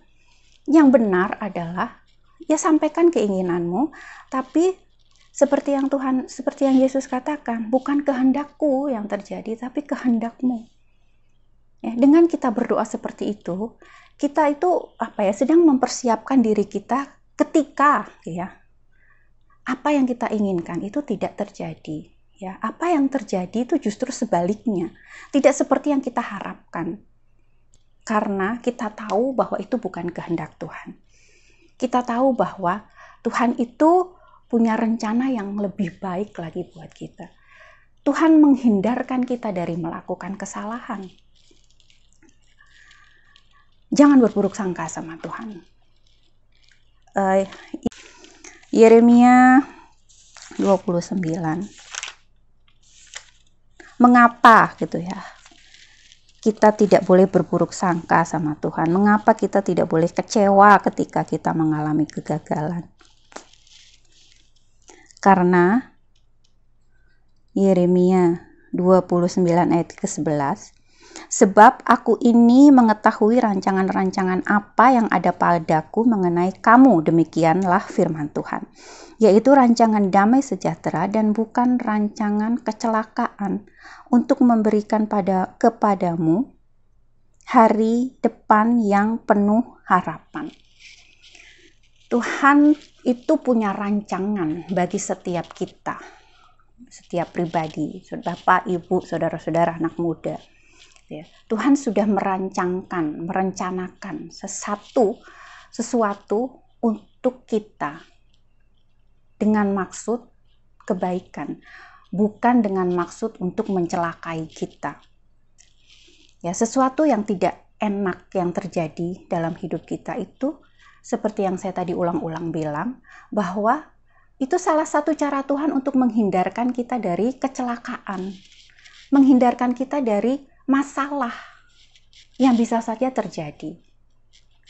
Yang benar adalah ya sampaikan keinginanmu, tapi seperti yang Yesus katakan, bukan kehendakku yang terjadi, tapi kehendakmu. Ya, dengan kita berdoa seperti itu, kita itu sedang mempersiapkan diri kita ketika ya apa yang kita inginkan itu tidak terjadi. Ya, apa yang terjadi itu justru sebaliknya, tidak seperti yang kita harapkan. karena kita tahu bahwa itu bukan kehendak Tuhan. Kita tahu bahwa Tuhan itu punya rencana yang lebih baik lagi buat kita. Tuhan menghindarkan kita dari melakukan kesalahan. Jangan berburuk sangka sama Tuhan. Yeremia 29. Mengapa gitu ya? Kita tidak boleh berburuk sangka sama Tuhan. Mengapa kita tidak boleh kecewa ketika kita mengalami kegagalan? Karena Yeremia 29 ayat ke-11, sebab aku ini mengetahui rancangan-rancangan apa yang ada padaku mengenai kamu, demikianlah firman Tuhan, yaitu rancangan damai sejahtera dan bukan rancangan kecelakaan, untuk memberikan kepadamu hari depan yang penuh harapan. Tuhan itu punya rancangan bagi setiap kita, setiap pribadi, Bapak, Ibu, saudara-saudara, anak muda. Ya, Tuhan sudah merencanakan sesuatu untuk kita dengan maksud kebaikan, bukan dengan maksud untuk mencelakai kita. Ya, sesuatu yang tidak enak yang terjadi dalam hidup kita itu, seperti yang saya tadi ulang-ulang bilang, bahwa itu salah satu cara Tuhan untuk menghindarkan kita dari kecelakaan, menghindarkan kita dari masalah yang bisa saja terjadi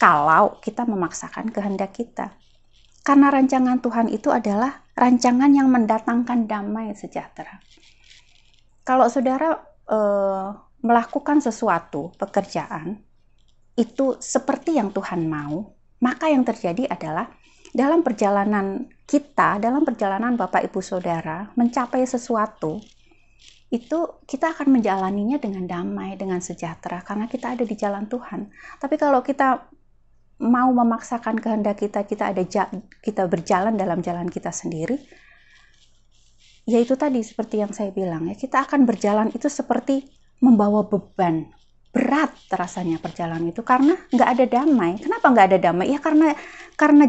kalau kita memaksakan kehendak kita. Karena rancangan Tuhan itu adalah rancangan yang mendatangkan damai sejahtera. Kalau saudara melakukan sesuatu pekerjaan itu seperti yang Tuhan mau, maka yang terjadi adalah dalam perjalanan kita, dalam perjalanan Bapak Ibu Saudara mencapai sesuatu, itu kita akan menjalaninya dengan damai, dengan sejahtera, karena kita ada di jalan Tuhan. Tapi kalau kita mau memaksakan kehendak kita berjalan dalam jalan kita sendiri, yaitu tadi seperti yang saya bilang ya, kita akan berjalan itu seperti membawa beban. Berat rasanya perjalanan itu karena nggak ada damai. Kenapa nggak ada damai? Ya karena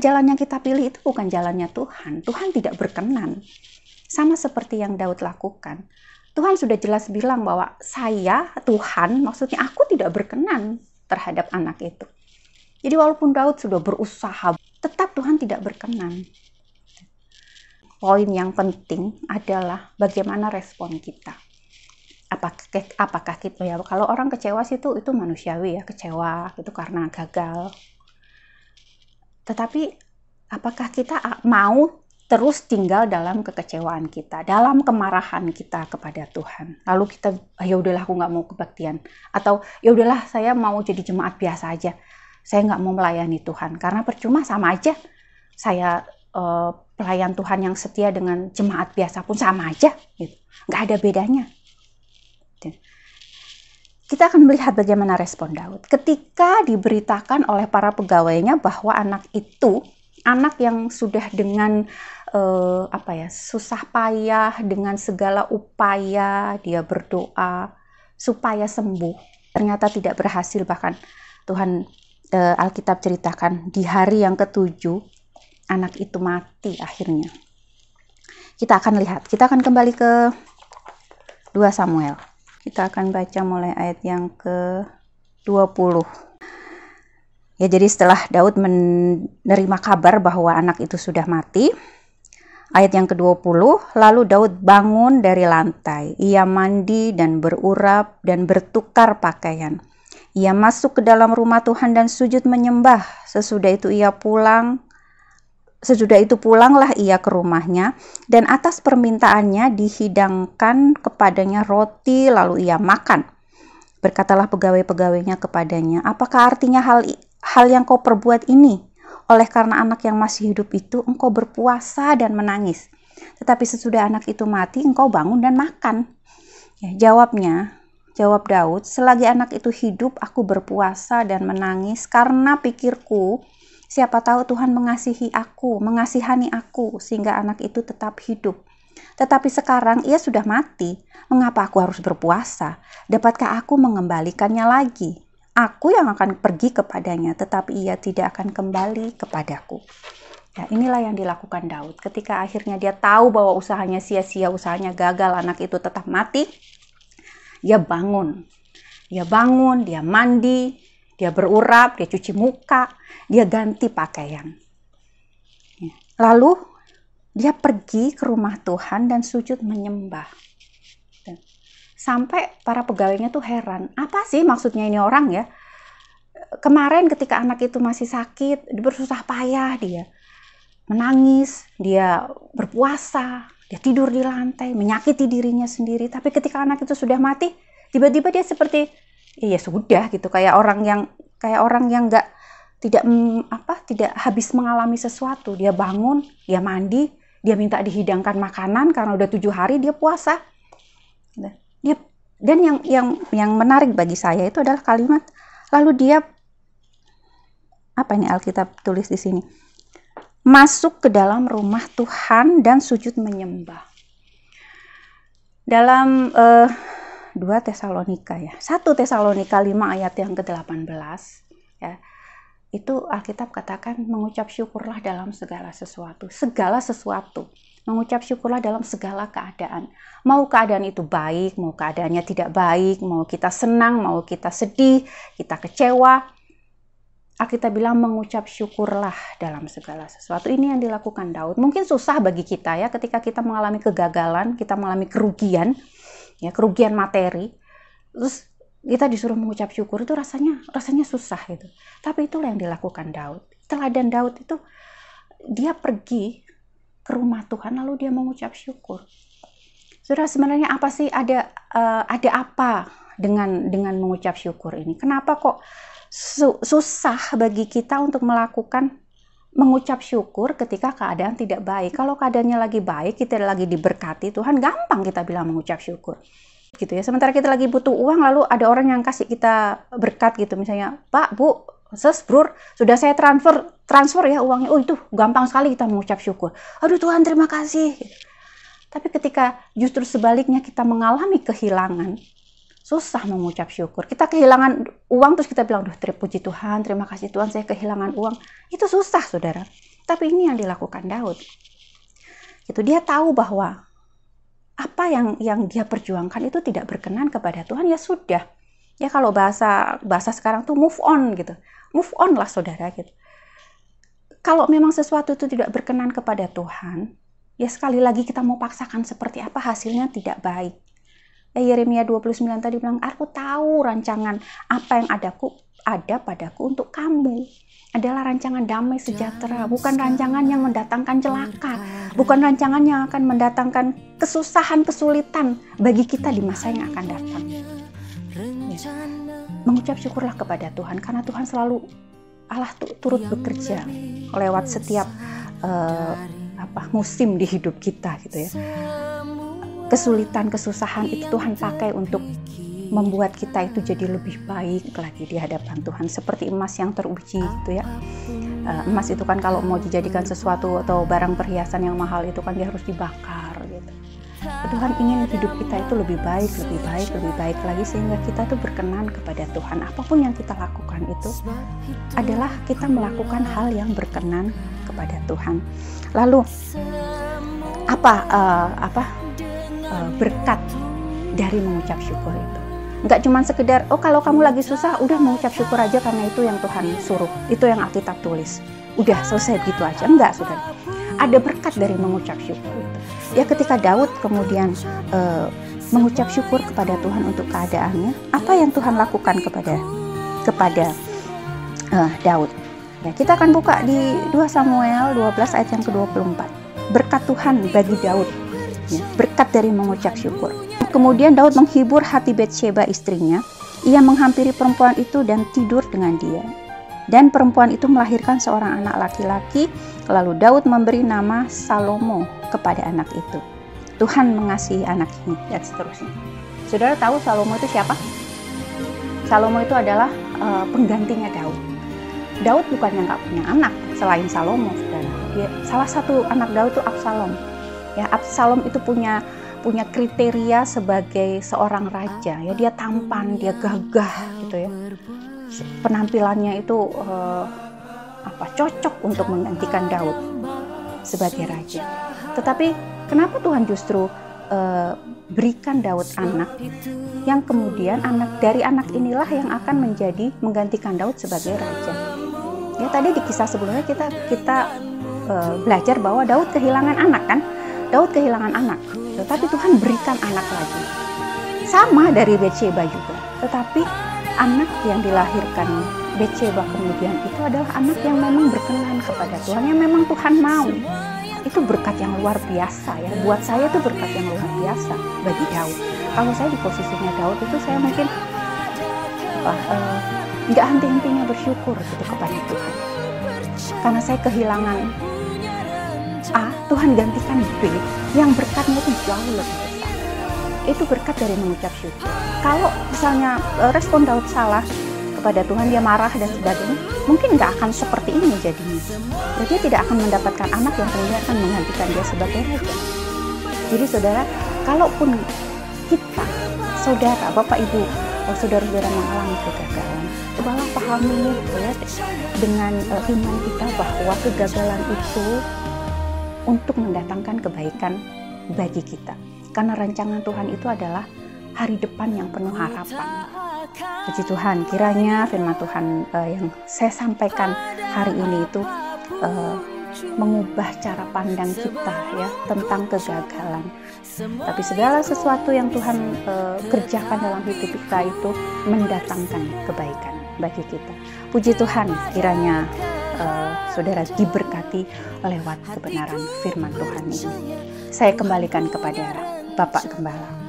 jalan yang kita pilih itu bukan jalannya Tuhan. Tuhan tidak berkenan. Sama seperti yang Daud lakukan. Tuhan sudah jelas bilang bahwa saya, Tuhan, maksudnya aku tidak berkenan terhadap anak itu. Jadi walaupun Daud sudah berusaha, tetap Tuhan tidak berkenan. Poin yang penting adalah bagaimana respon kita. Apakah kita, ya kalau orang kecewa sih itu manusiawi ya, kecewa itu karena gagal. Tetapi apakah kita mau terus tinggal dalam kekecewaan kita, dalam kemarahan kita kepada Tuhan? Lalu kita, ya udahlah aku nggak mau kebaktian, atau ya udahlah saya mau jadi jemaat biasa aja, saya nggak mau melayani Tuhan karena percuma, sama aja saya pelayan Tuhan yang setia dengan jemaat biasa pun sama aja, gitu. Nggak ada bedanya. Kita akan melihat bagaimana respon Daud ketika diberitakan oleh para pegawainya bahwa anak itu, anak yang sudah dengan susah payah, dengan segala upaya dia berdoa supaya sembuh, ternyata tidak berhasil. Bahkan Tuhan Alkitab ceritakan di hari yang ke-7 anak itu mati akhirnya. Kita akan lihat, kita akan kembali ke 2 Samuel. Kita akan baca mulai ayat yang ke-20. Ya, jadi setelah Daud menerima kabar bahwa anak itu sudah mati, ayat yang ke-20, lalu Daud bangun dari lantai. Ia mandi dan berurap dan bertukar pakaian. Ia masuk ke dalam rumah Tuhan dan sujud menyembah. Sesudah itu pulanglah ia ke rumahnya, dan atas permintaannya dihidangkan kepadanya roti, lalu ia makan. Berkatalah pegawai-pegawainya kepadanya, apakah artinya hal yang kau perbuat ini? Oleh karena anak yang masih hidup itu engkau berpuasa dan menangis, tetapi sesudah anak itu mati engkau bangun dan makan. Ya, jawab Daud, selagi anak itu hidup aku berpuasa dan menangis karena pikirku, siapa tahu Tuhan mengasihani aku sehingga anak itu tetap hidup. Tetapi sekarang ia sudah mati, mengapa aku harus berpuasa? Dapatkah aku mengembalikannya lagi? Aku yang akan pergi kepadanya, tetapi ia tidak akan kembali kepadaku. Ya, inilah yang dilakukan Daud. Ketika akhirnya dia tahu bahwa usahanya sia-sia, usahanya gagal, anak itu tetap mati, dia bangun. Dia bangun, dia mandi, dia berurap, dia cuci muka, dia ganti pakaian. Ya. Lalu dia pergi ke rumah Tuhan dan sujud menyembah. Sampai para pegawainya tuh heran, apa sih maksudnya ini orang ya? Kemarin ketika anak itu masih sakit, dia bersusah payah, dia menangis, dia berpuasa, dia tidur di lantai, menyakiti dirinya sendiri. Tapi ketika anak itu sudah mati, tiba-tiba dia seperti ya sudah gitu, kayak orang yang tidak habis mengalami sesuatu. Dia bangun, dia mandi, dia minta dihidangkan makanan karena udah 7 hari dia puasa. Dan yang menarik bagi saya itu adalah kalimat, lalu dia, apa ini Alkitab tulis di sini, masuk ke dalam rumah Tuhan dan sujud menyembah. Dalam 2 Tesalonika ya, 1 Tesalonika 5 ayat yang ke-18 ya, itu Alkitab katakan mengucap syukurlah dalam segala sesuatu. Segala sesuatu. Mengucap syukurlah dalam segala keadaan. Mau keadaan itu baik, mau keadaannya tidak baik, mau kita senang, mau kita sedih, kita kecewa. Alkitab bilang mengucap syukurlah dalam segala sesuatu. Ini yang dilakukan Daud. Mungkin susah bagi kita ya ketika kita mengalami kegagalan, kita mengalami kerugian, ya kerugian materi. Terus kita disuruh mengucap syukur itu rasanya susah gitu. Tapi itulah yang dilakukan Daud. Teladan Daud itu dia pergi ke rumah Tuhan lalu dia mengucap syukur. Saudara, sebenarnya apa sih ada apa dengan mengucap syukur ini? Kenapa kok susah bagi kita untuk melakukan mengucap syukur ketika keadaan tidak baik? Kalau keadaannya lagi baik, kita lagi diberkati Tuhan, gampang kita bilang mengucap syukur. Gitu ya. Sementara kita lagi butuh uang, lalu ada orang yang kasih kita berkat gitu, misalnya, Pak, Bu, Sis, Brur, sudah saya transfer ya uangnya. Oh, itu gampang sekali kita mengucap syukur. Aduh Tuhan, terima kasih. Tapi ketika justru sebaliknya kita mengalami kehilangan, susah mengucap syukur. Kita kehilangan uang terus kita bilang, duh, puji Tuhan, terima kasih Tuhan, saya kehilangan uang. Itu susah, saudara. Tapi ini yang dilakukan Daud. Gitu, dia tahu bahwa apa yang dia perjuangkan itu tidak berkenan kepada Tuhan, ya sudah. Ya kalau bahasa sekarang tuh move on gitu. Move on lah saudara gitu. Kalau memang sesuatu itu tidak berkenan kepada Tuhan, ya sekali lagi kita mau paksakan seperti apa, hasilnya tidak baik. Ya Yeremia 29 tadi bilang, aku tahu rancangan apa yang ada padaku untuk kamu. Adalah rancangan damai sejahtera, bukan rancangan yang mendatangkan celaka, bukan rancangan yang akan mendatangkan kesusahan, kesulitan bagi kita di masa yang akan datang. Ya. Mengucap syukurlah kepada Tuhan, karena Tuhan selalu Allah turut bekerja lewat setiap musim di hidup kita gitu ya. Kesulitan, kesusahan itu Tuhan pakai untuk membuat kita itu jadi lebih baik lagi di hadapan Tuhan, seperti emas yang teruji gitu ya. Emas itu kan kalau mau dijadikan sesuatu atau barang perhiasan yang mahal itu kan dia harus dibakar gitu. Tuhan ingin hidup kita itu lebih baik lagi, sehingga kita tuh berkenan kepada Tuhan. Apapun yang kita lakukan itu adalah kita melakukan hal yang berkenan kepada Tuhan. Lalu berkat dari mengucap syukur itu? Enggak cuma sekedar, oh kalau kamu lagi susah, udah mengucap syukur aja karena itu yang Tuhan suruh, itu yang Alkitab tulis. Udah selesai gitu aja. Enggak, saudara. Ada berkat dari mengucap syukur itu. Ya ketika Daud kemudian mengucap syukur kepada Tuhan untuk keadaannya, apa yang Tuhan lakukan kepada Daud? Ya, kita akan buka di 2 Samuel 12 ayat yang ke-24. Berkat Tuhan bagi Daud. Ya, berkat dari mengucap syukur. Kemudian Daud menghibur hati Batsheba istrinya. Ia menghampiri perempuan itu dan tidur dengan dia. Dan perempuan itu melahirkan seorang anak laki-laki. Lalu Daud memberi nama Salomo kepada anak itu. Tuhan mengasihi anak ini, dan seterusnya. Saudara tahu Salomo itu siapa? Salomo itu adalah penggantinya Daud. Daud bukannya nggak punya anak selain Salomo, saudara. Salah satu anak Daud itu Absalom. Ya, Absalom itu punya kriteria sebagai seorang raja. Ya, dia tampan, dia gagah gitu ya. penampilannya itu cocok untuk menggantikan Daud sebagai raja. Tetapi kenapa Tuhan justru berikan Daud anak yang kemudian dari anak inilah yang akan menggantikan Daud sebagai raja. Ya, tadi di kisah sebelumnya kita belajar bahwa Daud kehilangan anak kan? Daud kehilangan anak, tetapi Tuhan berikan anak lagi. Sama dari Betsheba juga. Tetapi anak yang dilahirkan Betsheba kemudian itu adalah anak yang memang berkenan kepada Tuhan, yang memang Tuhan mau. Itu berkat yang luar biasa ya. Buat saya itu berkat yang luar biasa bagi Daud. Kalau saya di posisinya Daud itu saya mungkin nggak henti-hentinya bersyukur gitu kepada Tuhan. Karena saya kehilangan A, Tuhan gantikan B, yang berkatnya itu jauh lebih besar. Itu berkat dari mengucap syukur. Kalau misalnya respon Daud salah kepada Tuhan, dia marah dan sebagainya, mungkin nggak akan seperti ini jadinya. Dia tidak akan mendapatkan anak yang kemudian akan menggantikan dia sebagai raja. Jadi saudara, kalaupun kita, saudara, bapak ibu, saudara-saudara mengalami kegagalan, cobalah pahami ya, dengan iman kita bahwa kegagalan itu untuk mendatangkan kebaikan bagi kita. Karena rancangan Tuhan itu adalah hari depan yang penuh harapan. Puji Tuhan, kiranya firman Tuhan yang saya sampaikan hari ini itu mengubah cara pandang kita ya tentang kegagalan. Tapi segala sesuatu yang Tuhan kerjakan dalam hidup kita itu mendatangkan kebaikan bagi kita. Puji Tuhan, kiranya saudara diberkati lewat kebenaran firman Tuhan ini. Saya kembalikan kepada Bapak Gembala.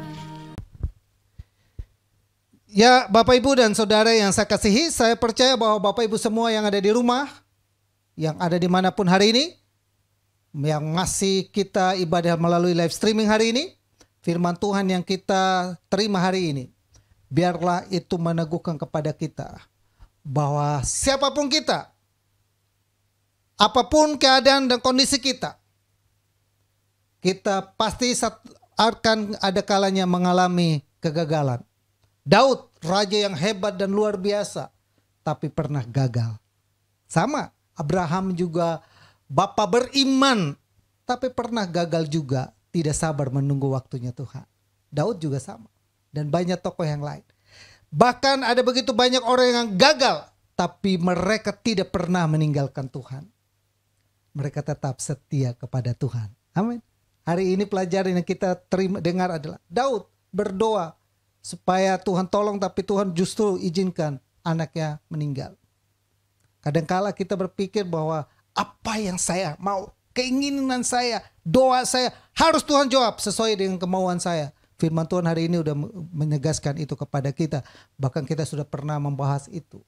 Ya, Bapak Ibu dan Saudara yang saya kasihi, saya percaya bahwa Bapak Ibu semua yang ada di rumah, yang ada dimanapun hari ini, yang masih kita ibadah melalui live streaming hari ini, firman Tuhan yang kita terima hari ini, biarlah itu meneguhkan kepada kita bahwa siapapun kita, apapun keadaan dan kondisi kita pasti akan ada kalanya mengalami kegagalan. Daud, raja yang hebat dan luar biasa, tapi pernah gagal. Sama, Abraham juga bapa beriman, tapi pernah gagal juga, tidak sabar menunggu waktunya Tuhan. Daud juga sama, dan banyak tokoh yang lain. Bahkan ada begitu banyak orang yang gagal, tapi mereka tidak pernah meninggalkan Tuhan. Mereka tetap setia kepada Tuhan. Amin. Hari ini pelajaran yang kita dengar adalah Daud berdoa supaya Tuhan tolong, tapi Tuhan justru izinkan anaknya meninggal. Kadangkala kita berpikir bahwa apa yang saya mau, keinginan saya, doa saya harus Tuhan jawab sesuai dengan kemauan saya. Firman Tuhan hari ini sudah menegaskan itu kepada kita. Bahkan kita sudah pernah membahas itu,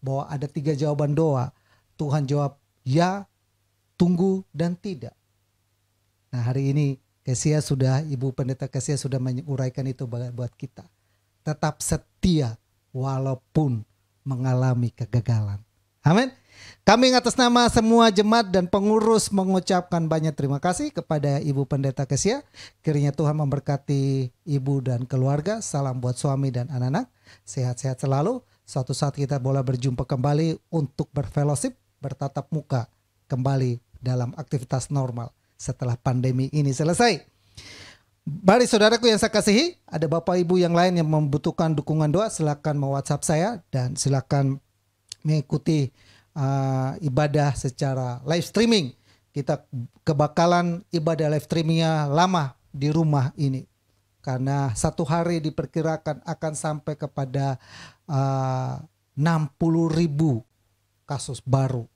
bahwa ada 3 jawaban doa. Tuhan jawab ya, tunggu, dan tidak. Nah, hari ini Ibu Pendeta Kesia sudah menguraikan itu buat kita. Tetap setia walaupun mengalami kegagalan. Amin. Kami atas nama semua jemaat dan pengurus mengucapkan banyak terima kasih kepada Ibu Pendeta Kesia. Kiranya Tuhan memberkati ibu dan keluarga. Salam buat suami dan anak-anak. Sehat-sehat selalu. Suatu saat kita boleh berjumpa kembali untuk berfellowship, bertatap muka kembali dalam aktivitas normal setelah pandemi ini selesai. Mari saudaraku yang saya kasihi, ada Bapak Ibu yang lain yang membutuhkan dukungan doa, silakan WhatsApp saya dan silakan mengikuti ibadah secara live streaming. Kita kebakalan ibadah live streamingnya lama di rumah ini, karena 1 hari diperkirakan akan sampai kepada 60.000 kasus baru.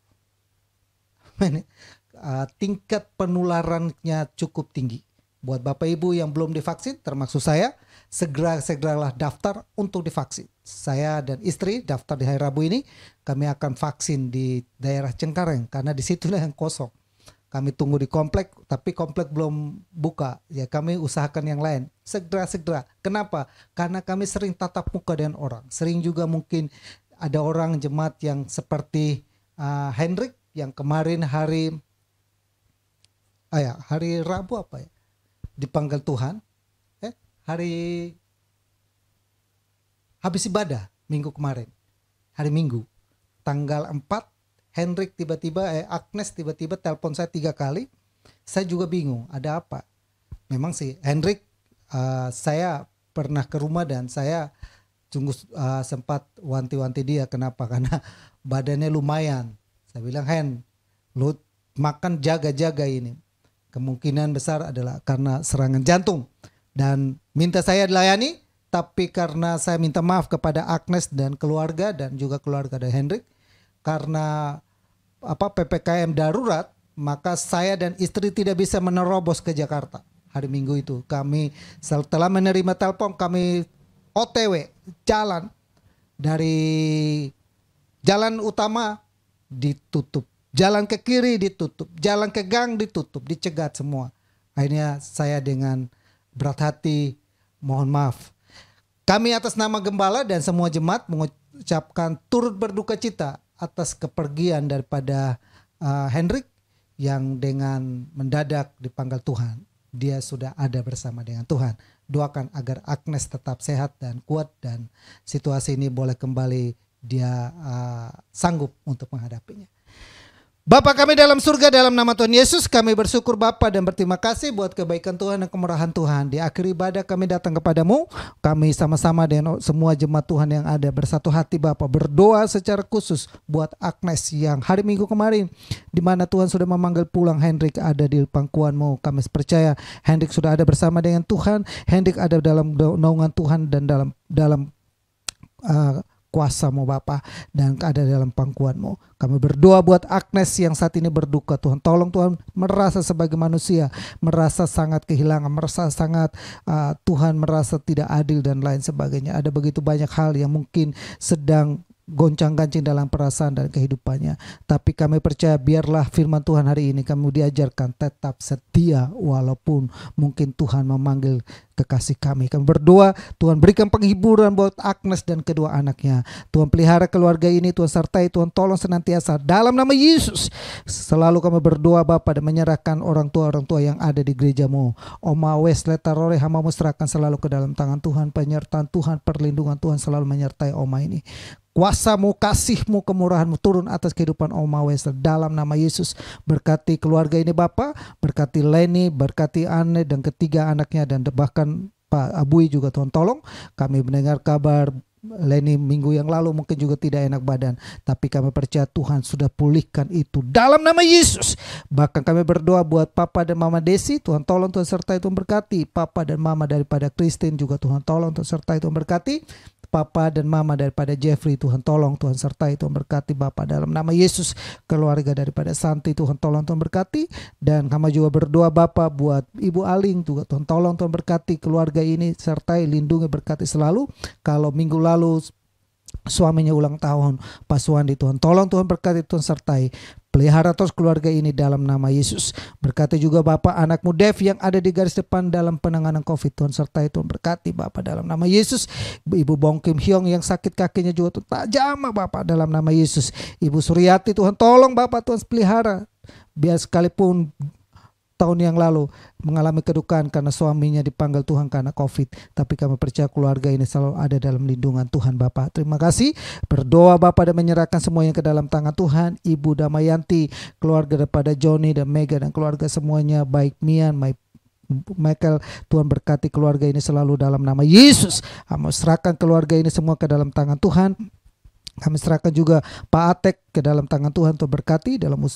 Tingkat penularannya cukup tinggi. Buat Bapak Ibu yang belum divaksin, termasuk saya, segeralah daftar untuk divaksin. Saya dan istri daftar di hari Rabu ini. Kami akan vaksin di daerah Cengkareng karena di situlah yang kosong. Kami tunggu di komplek, tapi komplek belum buka. Ya, kami usahakan yang lain. Segera. Kenapa? Karena kami sering tatap muka dengan orang. Sering juga mungkin ada orang jemaat yang seperti Hendrik yang kemarin hari Rabu dipanggil Tuhan, hari habis ibadah minggu kemarin. hari Minggu tanggal 4. Hendrik Agnes tiba-tiba telepon saya 3 kali. Saya juga bingung ada apa. Memang sih Hendrik, saya pernah ke rumah dan saya sempat wanti-wanti dia. Kenapa? Karena badannya lumayan. Saya bilang, Hen, lu makan jaga-jaga ini. Kemungkinan besar adalah karena serangan jantung. Dan minta saya dilayani, tapi karena saya minta maaf kepada Agnes dan keluarga dan juga keluarga dari Hendrik, karena PPKM darurat, maka saya dan istri tidak bisa menerobos ke Jakarta hari Minggu itu. Kami setelah menerima telepon, kami OTW jalan dari jalan utama ditutup, jalan ke kiri ditutup, jalan ke gang ditutup, dicegat semua. Akhirnya saya dengan berat hati mohon maaf. Kami atas nama Gembala dan semua jemaat mengucapkan turut berduka cita atas kepergian daripada Hendrik yang dengan mendadak dipanggil Tuhan. Dia sudah ada bersama dengan Tuhan. Doakan agar Agnes tetap sehat dan kuat dan situasi ini boleh kembali dia sanggup untuk menghadapinya. Bapa kami dalam surga, dalam nama Tuhan Yesus kami bersyukur Bapa dan berterima kasih buat kebaikan Tuhan dan kemurahan Tuhan. Di akhir ibadah kami datang kepadamu, kami sama-sama dengan semua jemaat Tuhan yang ada bersatu hati Bapa berdoa secara khusus buat Agnes yang hari Minggu kemarin di mana Tuhan sudah memanggil pulang Hendrik ada di pangkuanmu. Kami percaya Hendrik sudah ada bersama dengan Tuhan, Hendrik ada dalam naungan Tuhan dan dalam kuasa-Mu Bapa dan ada dalam pangkuan-Mu. Kami berdoa buat Agnes yang saat ini berduka. Tuhan tolong Tuhan merasa sebagai manusia, merasa sangat kehilangan, merasa sangat Tuhan merasa tidak adil dan lain sebagainya. Ada begitu banyak hal yang mungkin sedang goncang-gancing dalam perasaan dan kehidupannya. Tapi kami percaya biarlah firman Tuhan hari ini kami diajarkan tetap setia walaupun mungkin Tuhan memanggil kekasih kami. Kami berdoa Tuhan berikan penghiburan buat Agnes dan kedua anaknya. Tuhan pelihara keluarga ini, Tuhan sertai, Tuhan tolong senantiasa dalam nama Yesus. Selalu kami berdoa Bapa dan menyerahkan orang tua yang ada di gereja-Mu. Oma Wesley Tarore hamba-Mu serahkan selalu ke dalam tangan Tuhan. Penyertaan Tuhan, perlindungan Tuhan selalu menyertai Oma ini. Kuasa-Mu, kasih-Mu, kemurahan-Mu turun atas kehidupan Oma Wesley dalam nama Yesus. Berkati keluarga ini Bapa, berkati Leni, berkati Anne dan ketiga anaknya dan bahkan Pak Abui juga Tuhan tolong. Kami mendengar kabar Leni minggu yang lalu mungkin juga tidak enak badan, tapi kami percaya Tuhan sudah pulihkan itu dalam nama Yesus. Bahkan kami berdoa buat Papa dan Mama Desi, Tuhan tolong, Tuhan sertai, Tuhan berkati. Papa dan Mama daripada Christine juga Tuhan tolong, Tuhan sertai, Tuhan berkati. Papa dan Mama daripada Jeffrey Tuhan tolong, Tuhan sertai, Tuhan berkati Bapa dalam nama Yesus. Keluarga daripada Santi Tuhan tolong, Tuhan berkati. Dan kami juga berdoa Bapa buat Ibu Aling juga Tuhan tolong, Tuhan berkati keluarga ini, sertai, lindungi, berkati selalu. Kalau minggu lalu suaminya ulang tahun Pak Suwandi, Tuhan tolong, Tuhan berkati, Tuhan sertai. Pelihara terus keluarga ini dalam nama Yesus. Berkati juga Bapak anakmu Dev yang ada di garis depan dalam penanganan COVID. Tuhan sertai, Tuhan berkati Bapak dalam nama Yesus. Ibu Bong Kim Hyong yang sakit kakinya juga Tuhan jamah Bapak dalam nama Yesus. Ibu Suryati Tuhan tolong Bapak, Tuhan pelihara. Biar sekalipun tahun yang lalu mengalami kedukaan karena suaminya dipanggil Tuhan karena COVID, tapi kami percaya keluarga ini selalu ada dalam lindungan Tuhan Bapak. Terima kasih. Berdoa Bapak dan menyerahkan semuanya ke dalam tangan Tuhan. Ibu Damayanti, keluarga daripada Johnny dan Mega dan keluarga semuanya, baik Mian, baik Michael, Tuhan berkati keluarga ini selalu dalam nama Yesus. Kami serahkan keluarga ini semua ke dalam tangan Tuhan. Kami serahkan juga Pak Atek ke dalam tangan Tuhan untuk berkati dalam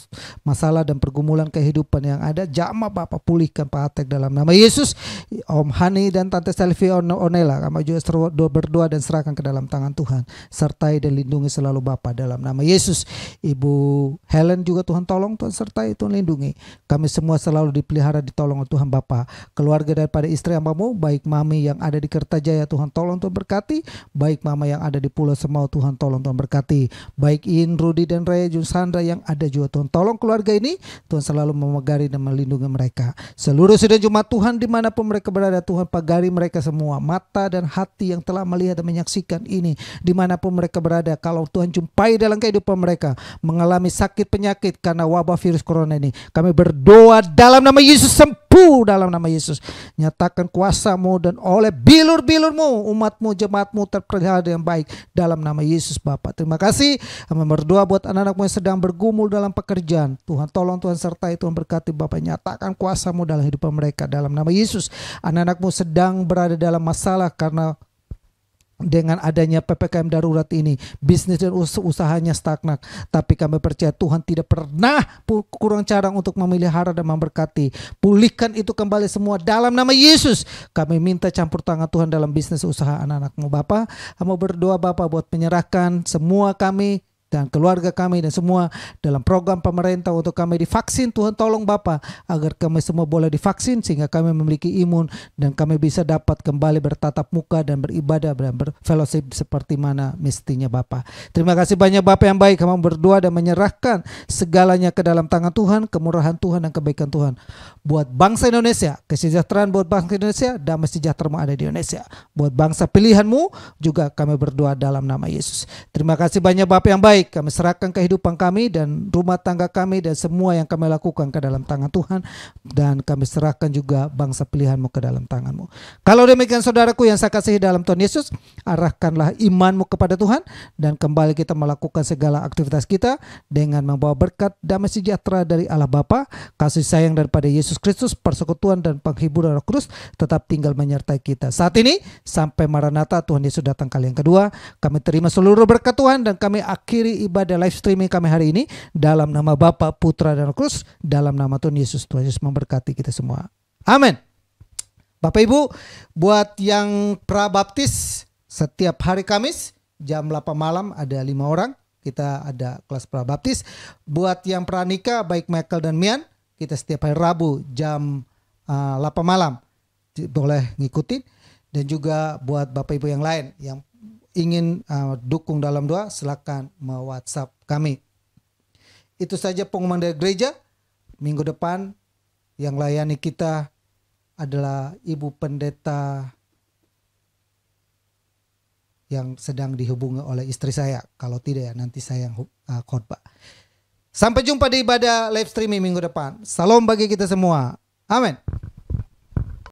masalah dan pergumulan kehidupan yang ada. Jamah Bapak, pulihkan Pak Atek dalam nama Yesus. Om Hani dan Tante Selvi Onela, kami juga berdoa dan serahkan ke dalam tangan Tuhan. Sertai dan lindungi selalu Bapak dalam nama Yesus. Ibu Helen juga Tuhan tolong, Tuhan sertai, Tuhan lindungi. Kami semua selalu dipelihara, ditolong oleh Tuhan Bapak. Keluarga daripada istri hamba-Mu, baik Mami yang ada di Kertajaya, Tuhan tolong, Tuhan berkati. Baik Mama yang ada di Pulau Semau, Tuhan tolong, Tuhan berkati. Baik In, Rudy dan Raya Jun Sandra yang ada juga, Tuhan tolong keluarga ini. Tuhan selalu memegari dan melindungi mereka. Seluruh sidang Jumat Tuhan dimanapun mereka berada, Tuhan pagari mereka semua, mata dan hati yang telah melihat dan menyaksikan ini dimanapun mereka berada. Kalau Tuhan jumpai dalam kehidupan mereka mengalami sakit penyakit karena wabah virus corona ini, kami berdoa dalam nama Yesus, dalam nama Yesus. Nyatakan kuasa-Mu dan oleh bilur-bilur-Mu umat-Mu, jemaat-Mu terpelihara dengan baik dalam nama Yesus Bapa. Terima kasih. Kami berdoa buat anak-anak-Mu yang sedang bergumul dalam pekerjaan. Tuhan tolong, Tuhan sertai, Tuhan berkati Bapa. Nyatakan kuasa-Mu dalam hidupan mereka dalam nama Yesus. Anak-anak-Mu sedang berada dalam masalah karena dengan adanya PPKM darurat ini, bisnis dan usahanya stagnan. Tapi kami percaya Tuhan tidak pernah kurang cara untuk memelihara dan memberkati. Pulihkan itu kembali semua dalam nama Yesus. Kami minta campur tangan Tuhan dalam bisnis usaha anak-anak-Mu Bapa. Kami berdoa Bapa buat menyerahkan semua kami dan keluarga kami dan semua dalam program pemerintah untuk kami divaksin. Tuhan tolong Bapa agar kami semua boleh divaksin sehingga kami memiliki imun dan kami bisa dapat kembali bertatap muka dan beribadah dan berfellowship seperti mana mestinya Bapa. Terima kasih banyak Bapa yang baik. Kami berdoa dan menyerahkan segalanya ke dalam tangan Tuhan, kemurahan Tuhan dan kebaikan Tuhan buat bangsa Indonesia, kesejahteraan buat bangsa Indonesia, damai sejahtera ada di Indonesia. Buat bangsa pilihan-Mu juga kami berdoa dalam nama Yesus. Terima kasih banyak Bapa yang baik. Kami serahkan kehidupan kami dan rumah tangga kami dan semua yang kami lakukan ke dalam tangan Tuhan. Dan kami serahkan juga bangsa pilihan-Mu ke dalam tangan-Mu. Kalau demikian saudaraku yang saya kasihi dalam Tuhan Yesus, arahkanlah iman-Mu kepada Tuhan. Dan kembali kita melakukan segala aktivitas kita dengan membawa berkat damai sejahtera dari Allah Bapa, kasih sayang daripada Yesus Kristus, persekutuan dan penghiburan Roh Kudus tetap tinggal menyertai kita. Saat ini sampai Maranatha Tuhan Yesus datang kali yang kedua, kami terima seluruh berkat Tuhan dan kami akhiri ibadah live streaming kami hari ini dalam nama Bapa, Putra dan Roh Kudus, dalam nama Tuhan Yesus. Tuhan Yesus memberkati kita semua. Amin. Bapak Ibu, buat yang prabaptis setiap hari Kamis jam 8 malam ada 5 orang. Kita ada kelas prabaptis. Buat yang pranikah baik Michael dan Mian, kita setiap hari Rabu jam 8 malam boleh ngikutin. Dan juga buat Bapak Ibu yang lain yang ingin dukung dalam doa, silakan me-WhatsApp kami. Itu saja pengumuman dari gereja. Minggu depan yang layani kita adalah Ibu Pendeta yang sedang dihubungi oleh istri saya. Kalau tidak ya nanti saya yang khotbah. Sampai jumpa di ibadah live streaming minggu depan. Salam bagi kita semua. Amin.